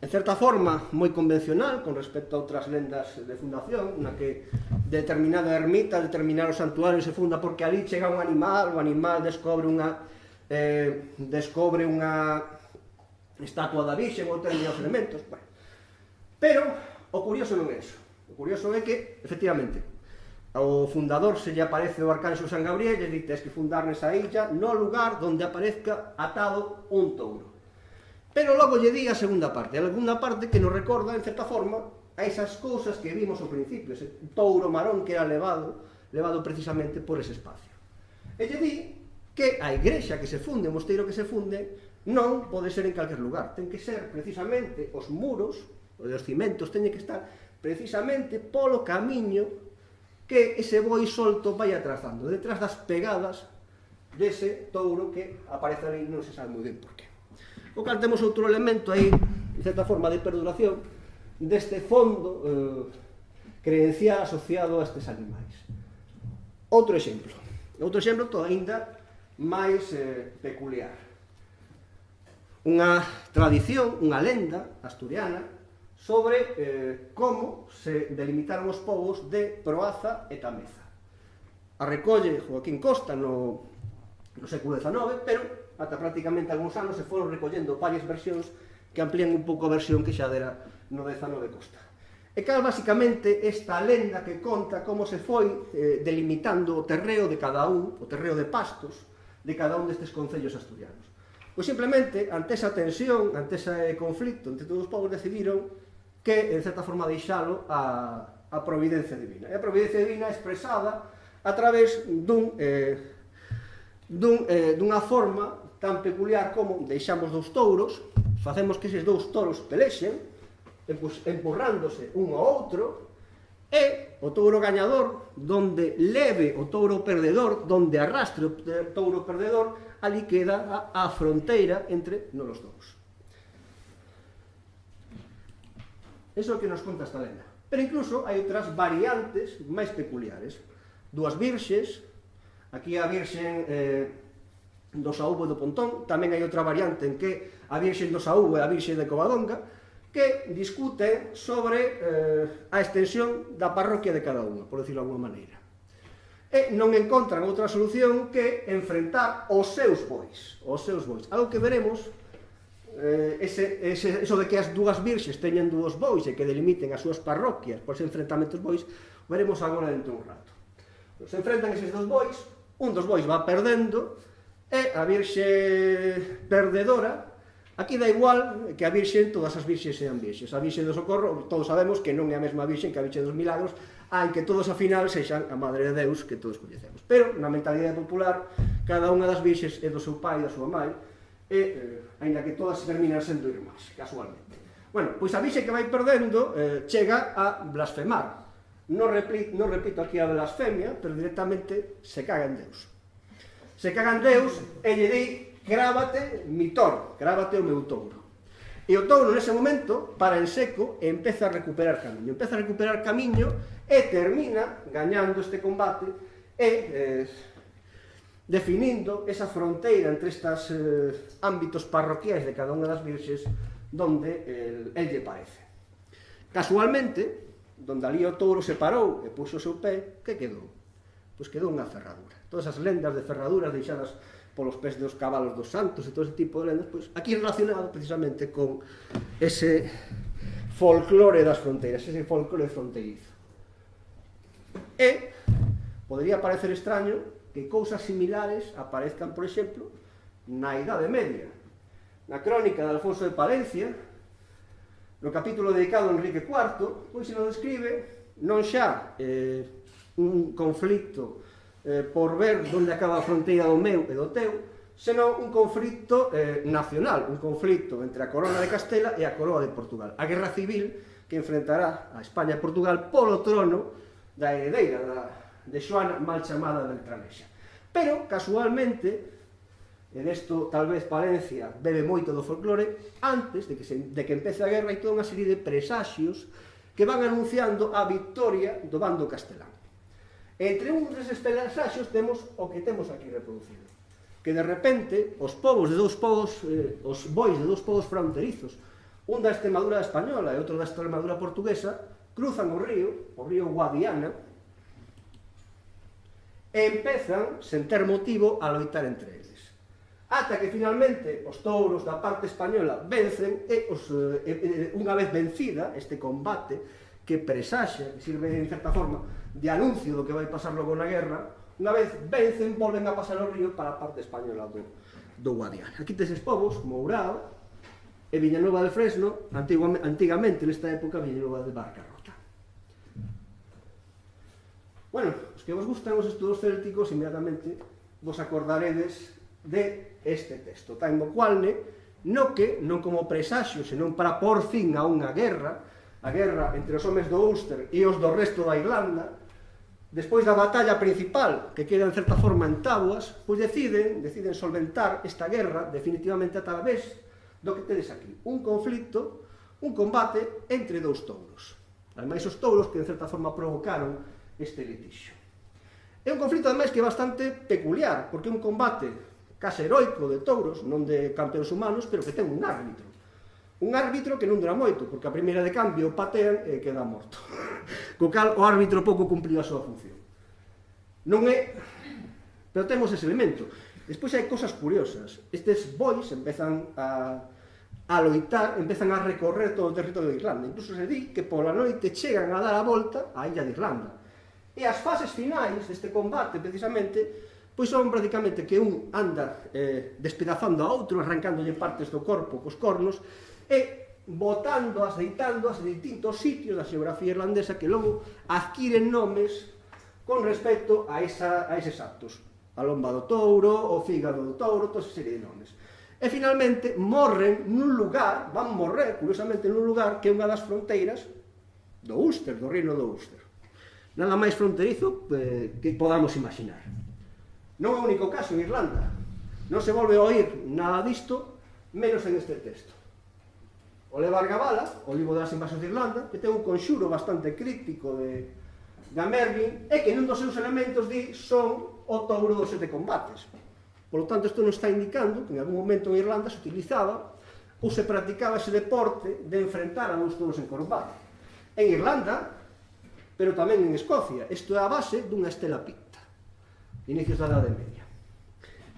En certa forma, moi convencional con respecto a outras lendas de fundación, na que determinada ermita, determinado santuario se funda porque ali chega un animal, o animal descobre unha estatua da Virxe ou determinados elementos. Bueno. Pero o curioso non é iso. O curioso é que, efectivamente, ao fundador se lle aparece o arcanxo San Gabriel e di, tens que fundar nesa illa no lugar onde aparezca atado un touro. Pero logo lle di a segunda parte que nos recorda, en certa forma, a esas cousas que vimos ao principio, ese touro marón que era levado precisamente por ese espacio. E lle di que a igrexa que se funde, o mosteiro que se funde, non pode ser en calquer lugar, ten que ser precisamente os muros, os cimentos teñen que estar precisamente polo camiño que ese boi solto vai atrazando, detrás das pegadas dese touro que aparece ali, non se sabe moi ben por qué. O cal temos outro elemento aí, de certa forma de perduración, deste fondo creencial asociado a estes animais. Outro exemplo todo ainda máis peculiar. Unha tradición, unha lenda asturiana sobre como se delimitaron os povos de Proaza e Tameza. A recolle Joaquín Costa no século XIX, pero ata prácticamente algúns anos se foron recollendo varias versións que amplían un pouco a versión que xa dera no XIX Costa. E cal, basicamente, esta lenda que conta como se foi delimitando o terreo de cada un, o terreo de pastos, de cada un destes concellos asturianos. Pois simplemente, ante esa tensión, ante ese conflicto entre todos os povos, decidiron que, en certa forma, deixalo a providencia divina. E a providencia divina é expresada a través dunha forma tan peculiar como deixamos dous touros, facemos que eses dous touros pelexen, empurrándose un ao outro, e o touro gañador, donde leve o touro perdedor, donde arrastre o touro perdedor, ali queda a fronteira entre nos dous. Eso é o que nos conta esta lenda. Pero incluso hai outras variantes máis peculiares. Dúas virxes, aquí a virxen do Saúbo e do Pontón, tamén hai outra variante en que a virxen do Saúbo é a virxe de Covadonga, que discuten sobre a extensión da parroquia de cada unha, por decirlo de alguma maneira. E non encontran outra solución que enfrentar os seus bois. Algo que veremos, eso de que as dúas virxes teñen dúos bois e que delimiten as súas parroquias por ese enfrentamento dos bois, veremos agora dentro de un rato. Se enfrentan eses dos bois, un dos bois va perdendo, e a virxe perdedora, aquí dá igual que a virxe, todas as virxes sean virxes. A virxe do Socorro, todos sabemos que non é a mesma virxe que a virxe dos Milagros, aunque todos ao final sexan a Madre de Deus que todos coñecemos. Pero, na mentalidade popular, cada unha das virxes é do seu pai e da súa mãe, e, aínda que todas terminan sendo irmás, casualmente. Bueno, pois a virxe que vai perdendo chega a blasfemar. Non repito aquí a blasfemia, pero directamente se caga en Deus. Se caga en Deus e lle di: grábate mi toro, grábate o meu touro. E o touro nese momento para en seco e empeza a recuperar camiño e termina gañando este combate e definindo esa fronteira entre estes ámbitos parroquiais de cada unha das virxes donde el lle parece. Casualmente, donde ali o touro se parou e puxo o seu pé, que quedou? Pois quedou unha ferradura. Todas as lendas de ferraduras deixadas polos pés dos cabalos dos santos e todo ese tipo de lendas, pois aquí relacionado precisamente con ese folclore das fronteiras, ese folclore fronteirizo. E podería parecer extraño que cousas similares aparezcan, por exemplo, na Idade Media. Na crónica de Alfonso de Palencia, no capítulo dedicado a Enrique IV, pois se nos describe non xa un conflito por ver onde acaba a fronteira do meu e do teu, senón un conflito nacional, un conflito entre a Corona de Castela e a Coroa de Portugal. A guerra civil que enfrentará a España e Portugal polo trono da heredeira de Xoana, mal chamada Beltranexa. Pero, casualmente, e desto tal vez Palencia bebe moito do folclore, antes de que empece a guerra hai toda unha serie de presaxios que van anunciando a victoria do bando castelán. Entre un deses presaxios temos o que temos aquí reproducido, que de repente os bois de dous povos fronterizos, un da Extremadura española e outro da Extremadura portuguesa, cruzan o río Guadiana, e empezan, sen ter motivo, a loitar entre eles. Ata que finalmente os touros da parte española vencen e unha vez vencida este combate que presaxa, que sirve en certa forma de anuncio do que vai pasar logo na guerra, unha vez vencen, volven a pasar o río para a parte española do Guadiana. Aquí teses povos como Ourao e Villanueva de Fresno, antigamente nesta época Villanueva de Barcarrota. Bueno, os que vos gustan os estudos célticos, inmediatamente vos acordaredes de este texto, Taimo Qualne, no que, non como presaxio, senón para por fin a unha guerra, a guerra entre os homes do Ulster e os do resto da Irlanda, despois da batalla principal, que queda en certa forma en táboas, pois deciden solventar esta guerra definitivamente a través do que tedes aquí, un conflito, un combate entre dous touros. Ademais, os touros que en certa forma provocaron este litixio. É un conflito, ademais, que é bastante peculiar, porque é un combate case heroico de touros, non de campeóns humanos, pero que ten un árbitro. Un árbitro que non dura moito, porque a primeira de cambio patean e queda morto. Co cal o árbitro pouco cumpliu a súa función. Non é... Pero temos ese elemento. Despois hai cosas curiosas. Estes bois empezan a loitar, empezan a recorrer todo o territorio de Irlanda. Incluso se di que pola noite chegan a dar a volta á illa de Irlanda. E as fases finais deste combate, precisamente, pois son prácticamente que un anda despedazando a outro, arrancándolle partes do corpo cos cornos, e botándoas, deitándoas en distintos sitios da xeografía irlandesa que logo adquiren nomes con respecto a eses actos. A lomba do touro, o fígado do touro, toda esa serie de nomes. E finalmente morren nun lugar, van morrer, curiosamente, nun lugar que é unha das fronteiras do Ulster, do reino do Ulster. Nada máis fronterizo que podamos imaginar. Non é o único caso en Irlanda. Non se volve a oír nada disto, menos en este texto. O Levar Gabala, o libro das invasións de Irlanda, que ten un conxuro bastante crítico de Merlin, e que nun dos seus elementos di son o touro dos 7 combates. Por lo tanto, isto nos está indicando que en algún momento en Irlanda se utilizaba ou se practicaba ese deporte de enfrentar a dous touros en combate. En Irlanda, pero tamén en Escocia, isto é a base dunha estela picta, inicios da Idade Media.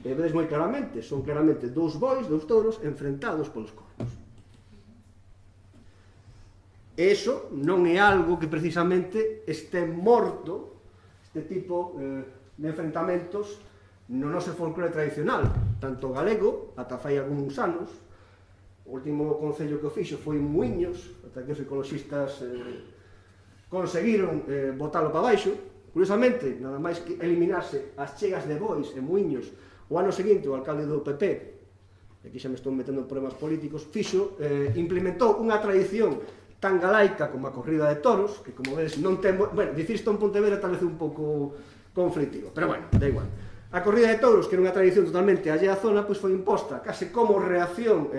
E vedes moi claramente, son claramente dous bois, dous touros, enfrentados polos cornos. E iso non é algo que precisamente este morto, este tipo de enfrentamentos, no noso folclore tradicional, tanto galego, ata fai algúns anos. O último concello que o fixo foi Muiños, ata que os ecologistas conseguiron botalo para baixo. Curiosamente, nada máis que eliminarse as chegas de bois e Muiños, o ano seguinte o alcalde do PP, e aquí xa me estou metendo en problemas políticos, implementou unha tradición tan galaica como a corrida de toros, que como vedes non ten... Bueno, dicir isto en Pontevedra tal vez un pouco conflictivo, pero bueno, da igual. A corrida de touros, que era unha tradición totalmente allea á zona, pois foi imposta case como reacción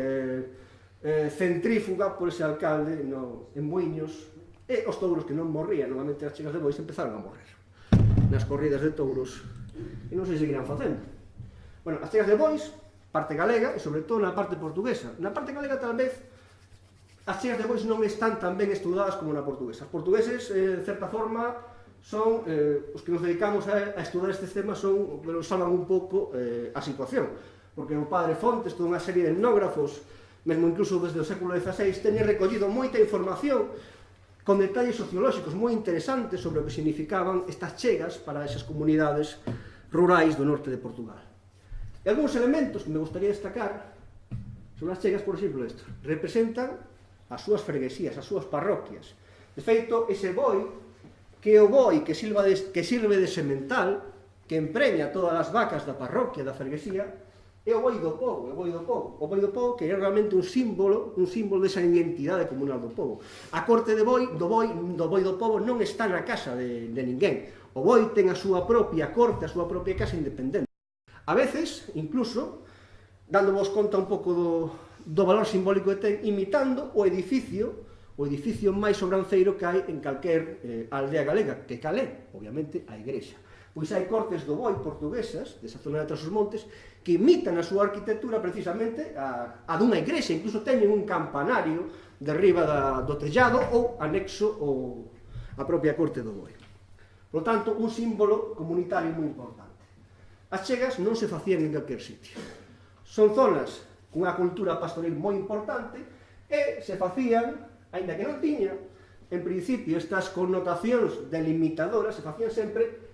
centrífuga por ese alcalde en Muiños, e os touros que non morrían, normalmente as chegas de bois empezaron a morrer nas corridas de touros, e non se seguirán facendo. Bueno, as chegas de bois, parte galega, e sobre todo na parte portuguesa. Na parte galega tal vez as chegas de bois non están tan ben estudadas como na portuguesa. Os portugueses, de certa forma, son os que nos dedicamos a estudar estes temas, son que nos salvan un pouco a situación, porque o padre Fontes, toda unha serie de etnógrafos, mesmo incluso desde o século XVI, teñen recollido moita información con detalles sociolóxicos moi interesantes sobre o que significaban estas chegas para esas comunidades rurais do norte de Portugal. E algúns elementos que me gustaría destacar sobre as chegas, por exemplo, isto, representan as súas freguesías, as súas parroquias. De feito, ese boi, que é o boi que sirve de semental, que empreña todas as vacas da parroquia, da freguesía, é o boi do pobo, o boi do pobo que é realmente un símbolo desa identidade comunal do pobo. A corte do boi do pobo non está na casa de ninguén. O boi ten a súa propia corte, a súa propia casa independente. A veces, incluso, dándovos conta un pouco do valor simbólico que ten, imitando o edificio máis sobranceiro que hai en calquer aldea galega, que cal é, obviamente, a igrexa. Pois hai cortes do boi portuguesas, desa zona de Trás-os-Montes, que imitan a súa arquitectura precisamente a dunha igrexa, incluso teñen un campanario derriba do tellado ou anexo a propia corte do boi. Por tanto, un símbolo comunitario moi importante. As chegas non se facían en calquer sitio. Son zonas cunha cultura pastoril moi importante e se facían, aínda que non tiña, en principio, estas connotacións delimitadoras se facían sempre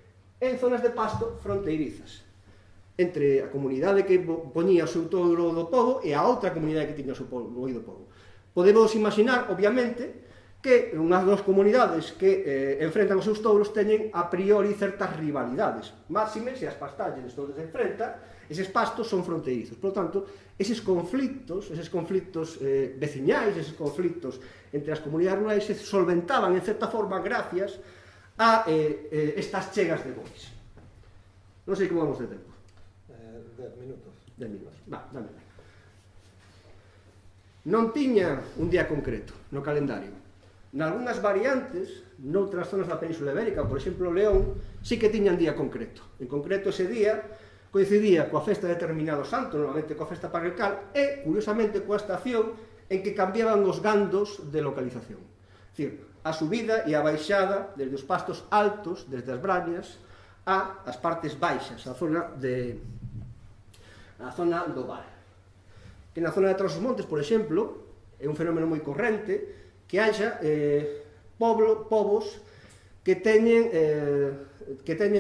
en zonas de pasto fronteirizas, entre a comunidade que poñía o seu touro do pobo e a outra comunidade que tiña o seu boi do pobo. Podemos imaginar, obviamente, que unhas dos comunidades que enfrentan os seus touros teñen a priori certas rivalidades. Máxime, se as pastalles onde se enfrenta, eses pastos son fronteirizos. Por tanto, eses conflictos veciñais, eses conflictos entre as comunidades rurais se solventaban en certa forma gracias a estas chegas de bois. Non sei como vamos de tempo. 10 minutos. 10 minutos. Dame. Non tiña un día concreto no calendario. Nalgúnas variantes, noutras zonas da Península Ibérica, por exemplo, León, sí que tiñan día concreto. En concreto, ese día coincidía coa festa de determinado santo, normalmente coa festa parroquial, e, curiosamente, coa estación en que cambiaban os gandos de localización. É dicir, a subida e a baixada desde os pastos altos, desde as brañas, ás partes baixas, a zona do val. Que na zona de Trás-os-Montes, por exemplo, é un fenómeno moi corrente que haxa povos que teñen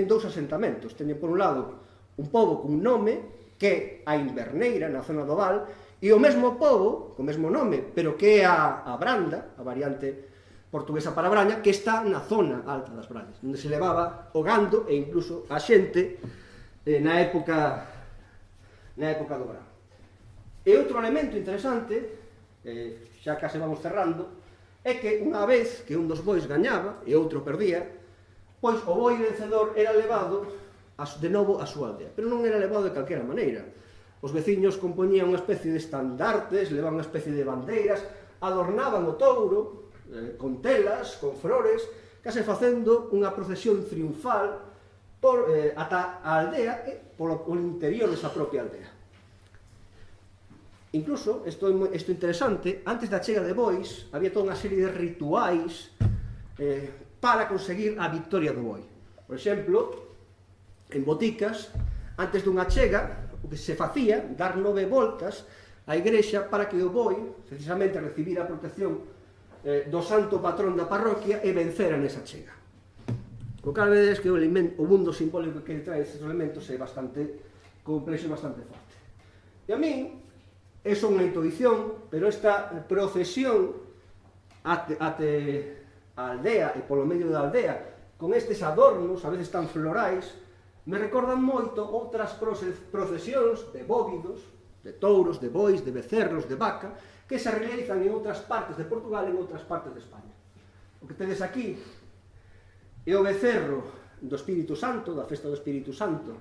dous asentamentos. Teñen, por un lado, un pobo cun nome, que é a Inverneira, na zona do val, e o mesmo pobo, co mesmo nome, pero que é a Branda, a variante portuguesa para Braña, que está na zona alta das Brañas, onde se levaba o gando e incluso a xente na época do verán. E outro elemento interesante, xa case vamos cerrando, é que unha vez que un dos bois gañaba e outro perdía, pois o boi vencedor era levado de novo á súa aldea, pero non era levado de calquera maneira. Os veciños compoñían unha especie de estandartes, levaban unha especie de bandeiras, adornaban o touro con telas, con flores, case facendo unha procesión triunfal ata a aldea e polo interior desa propia aldea. Incluso, isto é interesante, antes da chega de bois, había toda unha serie de rituais para conseguir a victoria do boi. Por exemplo, en boticas, antes dunha chega, o que se facía, dar 9 voltas á igrexa para que o boi, precisamente, recibira a protección do santo patrón da parroquia e vencera nesa chega. O cal vedes que o mundo simbólico que trae estes elementos é bastante complexo e bastante forte. E a min, é só unha intuición, pero esta procesión ate a aldea e polo medio da aldea, con estes adornos, a veces tan florais, me recordan moito outras procesións de bóvidos, de touros, de bois, de becerros, de vaca, que se realizan en outras partes de Portugal e en outras partes de España. O que tedes aquí é o becerro do Espírito Santo, da festa do Espírito Santo,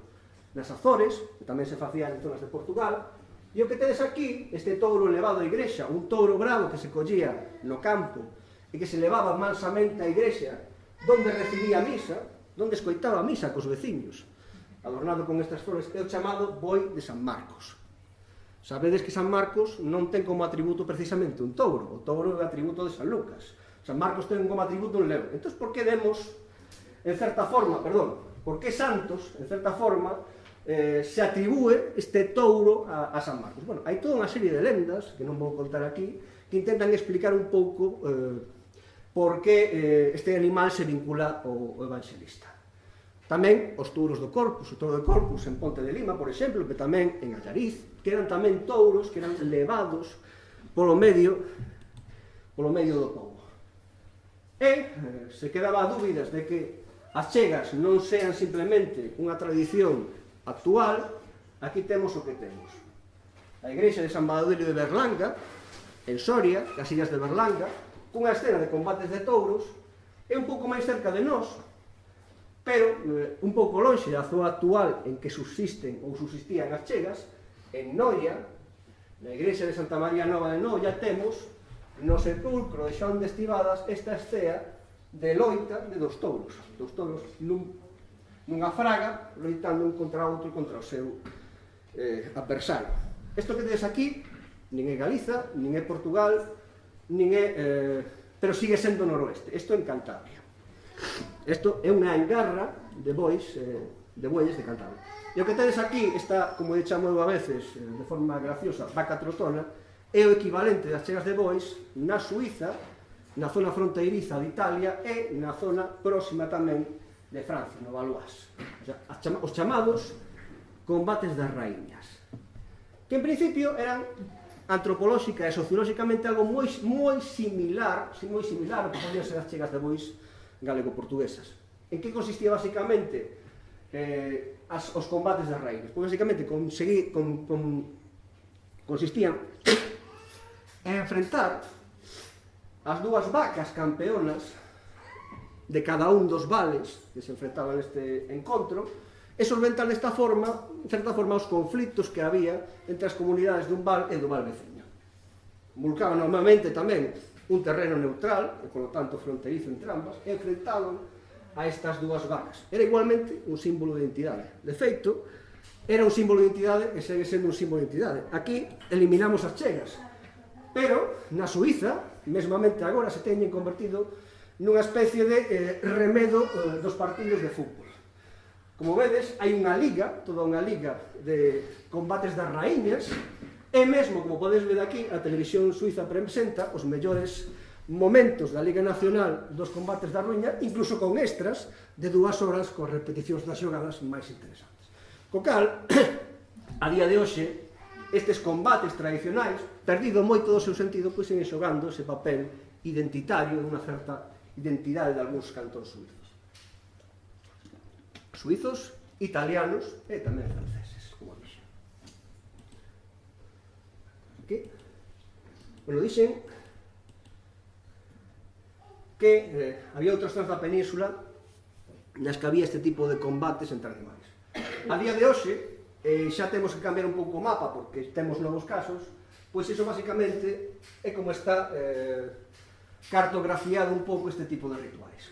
nas Azores, que tamén se facía en zonas de Portugal, e o que tedes aquí, este touro levado á igrexa, un touro bravo que se collía no campo e que se levaba mansamente á igrexa, donde recibía a misa, donde escoitaba a misa cos veciños, adornado con estas flores, é o chamado boi de San Marcos. Sabedes que San Marcos non ten como atributo precisamente un touro, o touro é o atributo de San Lucas. San Marcos ten como atributo un león. Entón, por que demos, en certa forma, por que Santos, en certa forma, se atribúe este touro a San Marcos? Bueno, hai toda unha serie de lendas, que non vou contar aquí, que intentan explicar un pouco por que este animal se vincula ao evangelista. Tamén os touros do Corpus, o touro do Corpus en Ponte de Lima, por exemplo, que tamén en Allariz, que eran tamén touros que eran levados polo medio do pobo. E se quedaba a dúbidas de que as chegas non sean simplemente unha tradición actual, aquí temos o que temos. A igrexa de San Baudilio de Berlanga, en Soria, as illas de Berlanga, cunha escena de combates de touros, é un pouco máis cerca de nós, pero un pouco lonxe da zona actual en que subsisten ou subsistían as chegas, en Noia, na igrexa de Santa María Nova de Noia, temos no sepulcro de Xoán de Estivadas esta escena de loita de dos touros nunha fraga, loitando un contra outro contra o seu adversario. Isto que tedes aquí nin é Galiza, nin é Portugal, nin é... pero sigue sendo noroeste. Isto en Cantabria. Isto é unha engarra de bois, de bueyes de Cantabria. E o que tedes aquí, está, como he chamo a veces, de forma graciosa, vaca trotona, é o equivalente das chegas de bois na Suiza, na zona fronteiriza de Italia e na zona próxima tamén de Francia, no Valois. O sea, os chamados combates das raíñas, que en principio eran antropolóxica e sociolóxicamente algo moi similar ao que podían ser as chegas de bois galego-portuguesas. En que consistía basicamente os combates das raíñas? Pois basicamente consistían en enfrentar as dúas vacas campeonas de cada un dos vales que se enfrentaban neste encontro e solventar desta forma, en certa forma, os conflitos que había entre as comunidades dun val e do val veciño. Vulcaban normalmente tamén un terreno neutral, e polo tanto fronterizo entre ambas, e enfrentaban a estas dúas vacas. Era igualmente un símbolo de identidade. De feito, era un símbolo de identidade e segue sendo un símbolo de identidade. Aquí eliminamos as chegas, pero na Suiza, mesmamente agora, se teñen convertido nunha especie de remedo dos partidos de fútbol. Como vedes, hai unha liga, toda unha liga de combates das raíñas, e mesmo, como podes ver aquí, a televisión suiza presenta os mellores momentos da Liga Nacional dos combates da raíña, incluso con extras de 2 horas con repeticións das xogadas máis interesantes. Co cal, a día de hoxe, estes combates tradicionais, perdido moito do seu sentido, pois seguen xogando ese papel identitario dunha certa identidade de algúns cantóns suizos, italianos e tamén franceses, como dixen. Aquí, bueno, dixen que había outras zonas da península nas que había este tipo de combates entre animais. A día de hoxe, xa temos que cambiar un pouco o mapa porque temos novos casos, pois iso basicamente é como está cartografiado un pouco este tipo de rituais.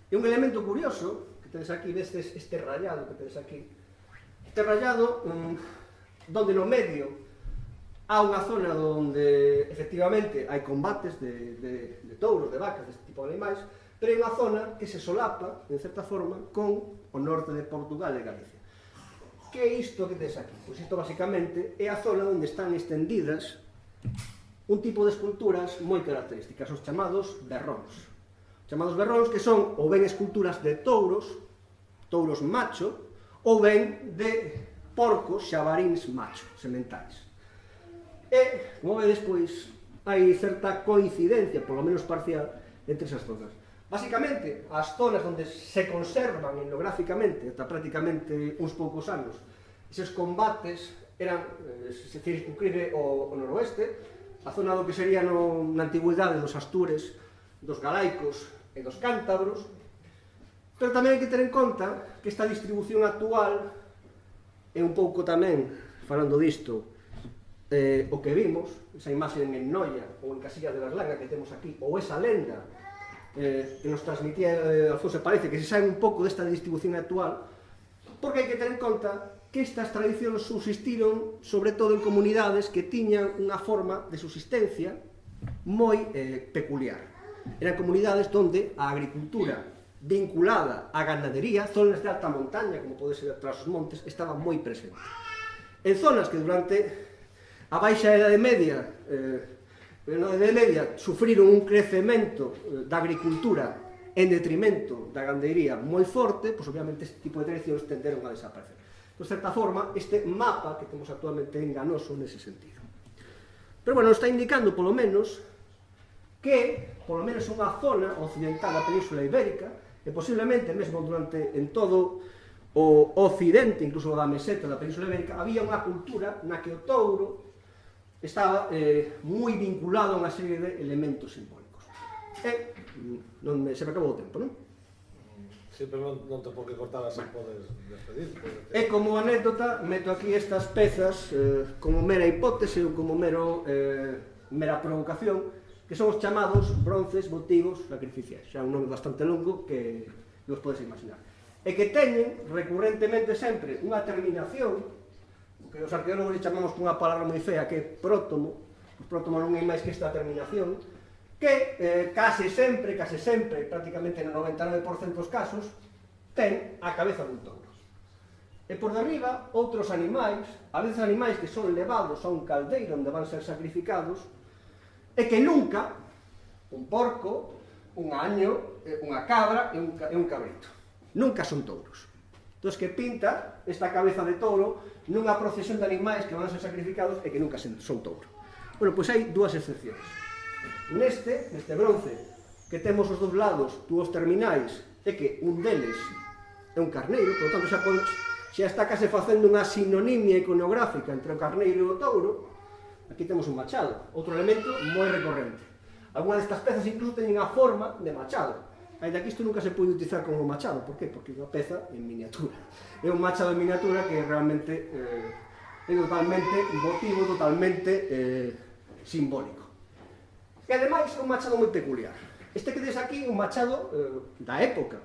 E un elemento curioso que tedes aquí, vestes este rayado que tedes aquí, este rayado donde no medio há unha zona onde efectivamente hai combates de touros, de vacas, deste tipo de animais, pero hai unha zona que se solapa, en certa forma, con o norte de Portugal e Galicia. Que é isto que tes aquí? Pois isto basicamente é a zona onde están estendidas un tipo de esculturas moi características, os chamados berróns. Os chamados berróns que son ou ben esculturas de touros macho, ou ben de porcos xabaríns macho, sementais. E, como vedes, pois, hai certa coincidencia, polo menos parcial, entre esas zonas. Basicamente, as zonas onde se conservan etnográficamente, ata prácticamente uns poucos anos, eses combates eran, se circunscribe o noroeste, a zona do que sería na antigüidade dos astures, dos galaicos e dos cántabros, pero tamén hai que ter en conta que esta distribución actual é un pouco tamén, falando disto, o que vimos, esa imaxe en Noia ou en Casilla de las Langas que temos aquí, ou esa lenda que nos transmitía Alfonso Parece, que se sabe un pouco desta distribución actual, porque hai que ter en conta que estas tradicións subsistiron sobre todo en comunidades que tiñan unha forma de subsistencia moi peculiar. Eran comunidades onde a agricultura vinculada á ganadería, zonas de alta montaña, como pode ser tras os montes, estaba moi presente. En zonas que durante a baixa Edade Media, na Edade Media, sufriron un crecemento da agricultura en detrimento da gandeiría moi forte, pois obviamente este tipo de tradicións tenderon a desaparecer. De certa forma, este mapa que temos actualmente é enganoso nese sentido. Pero, bueno, está indicando, polo menos, que, polo menos unha zona occidental da Península Ibérica, e posiblemente mesmo durante en todo o occidente, incluso da meseta da Península Ibérica, había unha cultura na que o touro estaba moi vinculado a unha serie de elementos simbólicos. E se me acabou o tempo, non? Sí, pero non te por que cortar así, podes despedir. E como anécdota, meto aquí estas pezas como mera hipótese ou como mera provocación, que son os chamados bronces votivos sacrificiais. Xa un nome bastante longo que vos podes imaginar. E que teñen recurrentemente sempre unha terminación que os arqueólogos le chamamos con unha palabra moi fea, que é prótomo. O prótomo non é máis que esta terminación, que case sempre, prácticamente no 99% dos casos, ten a cabeza dun touro. E por derriba, outros animais, a veces animais que son levados a un caldeiro onde van ser sacrificados, e que nunca, un porco, un año, unha cabra e un cabrito, nunca son touros. Entón, que pinta esta cabeza de touro nunha procesión de animais que van a ser sacrificados e que nunca son touro. Bueno, pois hai dúas excepcións. Neste bronce, que temos os dous lados, dúos terminais, é que un deles é un carneiro, por tanto xa está case facendo unha sinonimia iconográfica entre o carneiro e o touro. Aquí temos un machado, outro elemento moi recorrente. Algúnas destas pezas incluso teñen a forma de machado. Ainda que isto nunca se pode utilizar como machado. Por qué? Porque é unha peza en miniatura. É un machado en miniatura que realmente é totalmente votivo, totalmente simbólico. E ademais é un machado moi peculiar. Este que tes aquí é un machado da época.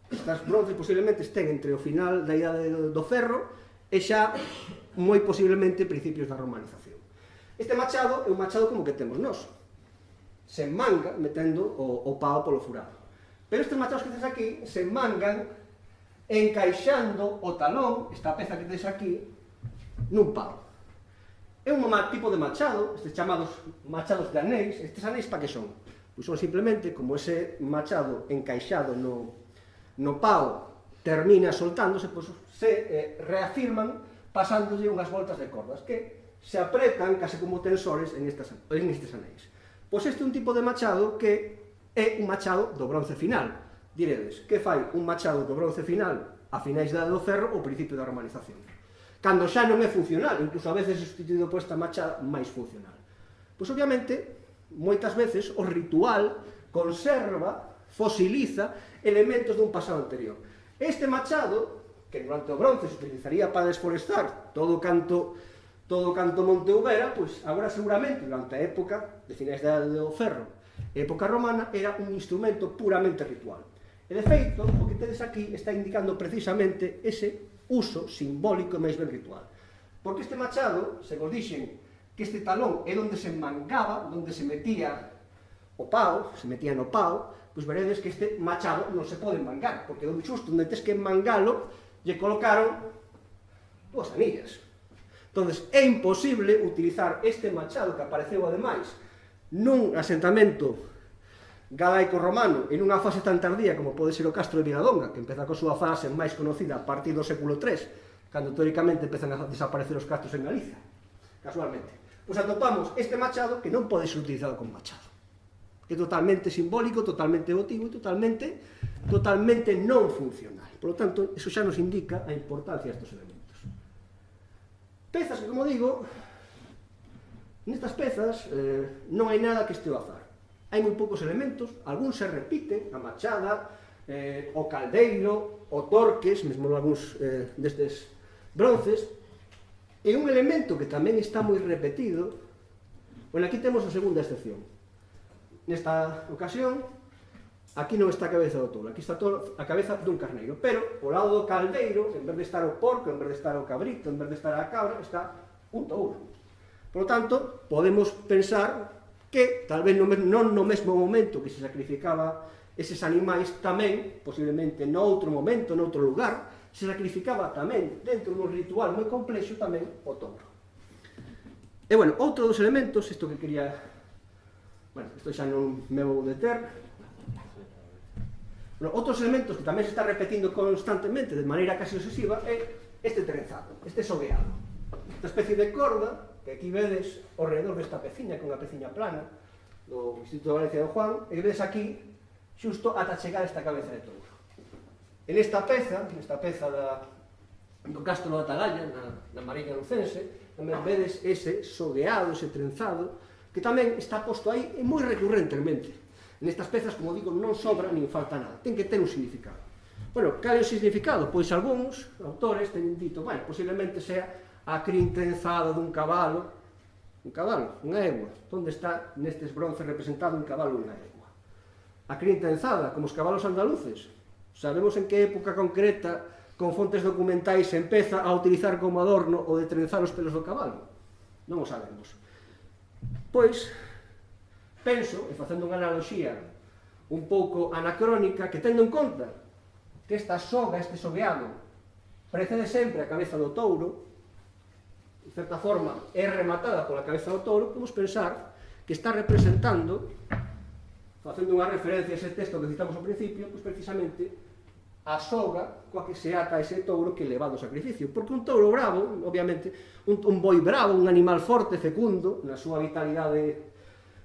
Estas bronces posiblemente estén entre o final da idade do ferro e xa moi posiblemente principios da romanización. Este machado é un machado como que temos nós, sen manga, metendo o pao polo furado. Pero estes machados que tes aquí se mangan encaixando o talón, esta peza que tes aquí, nun pao. É un tipo de machado, estes chamados machados de anéis. Estes anéis para que son? Pois son simplemente como ese machado encaixado no pao termina soltándose, pois se reafirman pasándolle unhas voltas de cordas que se apretan case como tensores en estes anéis. Pois este é un tipo de machado que é un machado do bronce final. Diredes, que fai un machado do bronce final a finais da Idade do Ferro ou principio da romanización? Cando xa non é funcional, incluso a veces é substituído por esta machada máis funcional. Pois obviamente, moitas veces o ritual conserva, fosiliza elementos dun pasado anterior. Este machado, que durante o bronce se utilizaría para desforestar todo canto monte houbera, pois agora seguramente durante a época de finais da Idade do Ferro, época romana, era un instrumento puramente ritual. E de feito, o que tedes aquí está indicando precisamente ese uso simbólico e máis ben ritual. Porque este machado, se vos dixen que este talón é onde se mangaba, onde se metía o pao, se metía no pao, pois veredes que este machado non se pode mangar, porque xusto onde tes que mangalo, lle colocaron dúas anillas. Entón, é imposible utilizar este machado que apareceu, ademais, nun asentamento galaico-romano e nunha fase tan tardía como pode ser o Castro de Vigadonga, que empeza coa súa fase máis conocida a partir do século III, cando teóricamente empezan a desaparecer os castros en Galicia, casualmente. Pois atopamos este machado que non pode ser utilizado como machado. É totalmente simbólico, totalmente emotivo e totalmente non funcional. Por lo tanto, eso xa nos indica a importancia destes elementos. Pezas que, como digo, nestas pezas non hai nada que este ao azar. Hai moi poucos elementos, algúns se repiten, a machada, o caldeiro, o torques, mesmo algúns destes bronces, e un elemento que tamén está moi repetido. Bueno, aquí temos a segunda excepción. Nesta ocasión, aquí non está a cabeza do touro, aquí está a cabeza dun carneiro, pero ao lado do caldeiro, en vez de estar o porco, en vez de estar o cabrito, en vez de estar a cabra, está un touro. Por lo tanto, podemos pensar que, tal vez non no mesmo momento que se sacrificaba eses animais, tamén, posiblemente noutro momento, noutro lugar, se sacrificaba tamén, dentro dun ritual moi complexo, tamén o touro. E, bueno, outro dos elementos, isto que quería... Bueno, isto xa non me vou deter. Bueno, outros elementos que tamén se está repetindo constantemente, de maneira casi obsesiva, é este trenzado, este sogueado. Esta especie de corda, que aquí vedes ao redor desta peciña, con a peciña plana, do Instituto de Valencia de Juan, e vedes aquí, xusto ata chegar esta cabeza de touro. En esta peza do Castro da Atalaya, na Mariña Lucense, tamén vedes ese sogueado, ese trenzado, que tamén está posto aí moi recurrentemente. Nestas pezas, como digo, non sobra nin falta nada, ten que ter un significado. Bueno, cal é o significado? Pois algúns autores teñen dito, bueno, posiblemente sea a crin trenzada dun cabalo, unha egua. Onde está nestes bronces representado un cabalo e unha egua? A crin trenzada, como os cabalos andaluces. Sabemos en que época concreta, con fontes documentais, se empeza a utilizar como adorno o de trenzar os pelos do cabalo? Non o sabemos. Pois, penso, e facendo unha analoxía un pouco anacrónica, que tendo en conta que esta soga, este sogueado, precede sempre a cabeza do touro, de certa forma é rematada pola cabeza do touro, podemos pensar que está representando, facendo unha referencia a ese texto que citamos ao principio, pois precisamente a soga coa que se ata ese touro que leva do sacrificio. Porque un touro bravo, obviamente, un boi bravo, un animal forte, fecundo, na súa vitalidade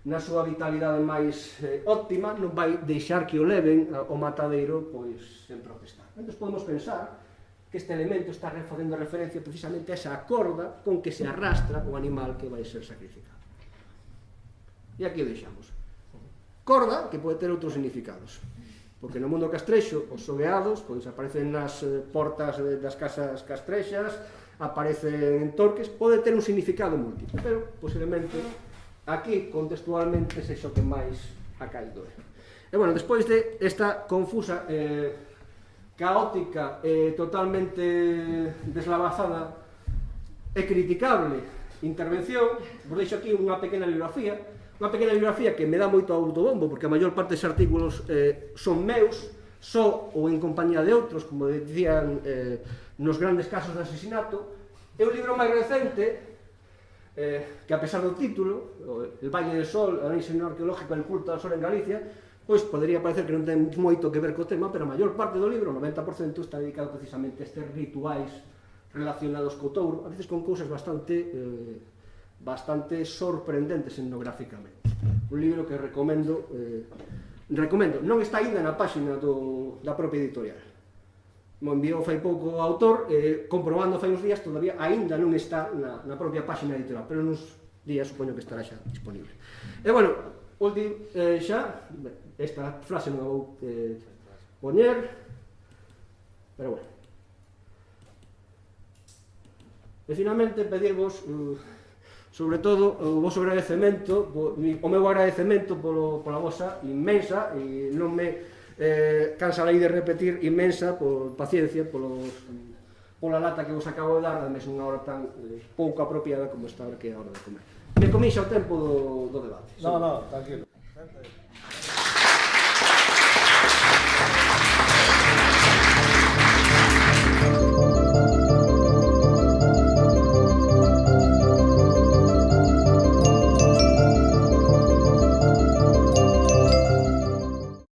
máis óptima, non vai deixar que o leven ao matadeiro pois sen protestar. Entón podemos pensar que este elemento está facendo referencia precisamente a esa corda con que se arrastra o animal que vai ser sacrificado. E aquí o deixamos. Corda que pode ter outros significados. Porque no mundo castrexo, os sogueados pois aparecen nas portas das casas castrexas, aparecen en torques, pode ter un significado múltiple, pero posiblemente aquí contextualmente sexa o que máis ha caído. E bueno, despois de esta confusa, caótica e totalmente deslavazada e criticable intervención, vos deixo aquí unha pequena bibliografía que me dá moito autobombo, porque a maior parte dos artículos son meus, só ou en compañía de outros, como dicían nos grandes casos de asesinato. É un libro máis recente, que a pesar do título, El Valle del Sol, análisis arqueológico del culto ao sol en Galicia, pois podería parecer que non ten moito que ver co tema, pero a maior parte do libro, o 90%, está dedicado precisamente a estes rituais relacionados co touro, a veces con cousas bastante sorprendentes etnográficamente. Un libro que recomendo, non está ainda na páxina da propia editorial. Mo enviou fai pouco o autor, comprobando fai uns días, todavía aínda non está na propia páxina editorial, pero nos días supoño que estará xa disponible. E bueno, xa, esta frase non a vou poñer, pero bueno. E finalmente pedirvos, sobre todo, o vosso agradecemento, o meu agradecemento pola vosa inmensa, e non me cansarei de repetir, inmensa por paciencia, pola lata que vos acabo de dar, ademais unha hora tan pouco apropiada como esta hora que é a hora de comer. me comí xa o tempo do debate. No, no, tranquilo.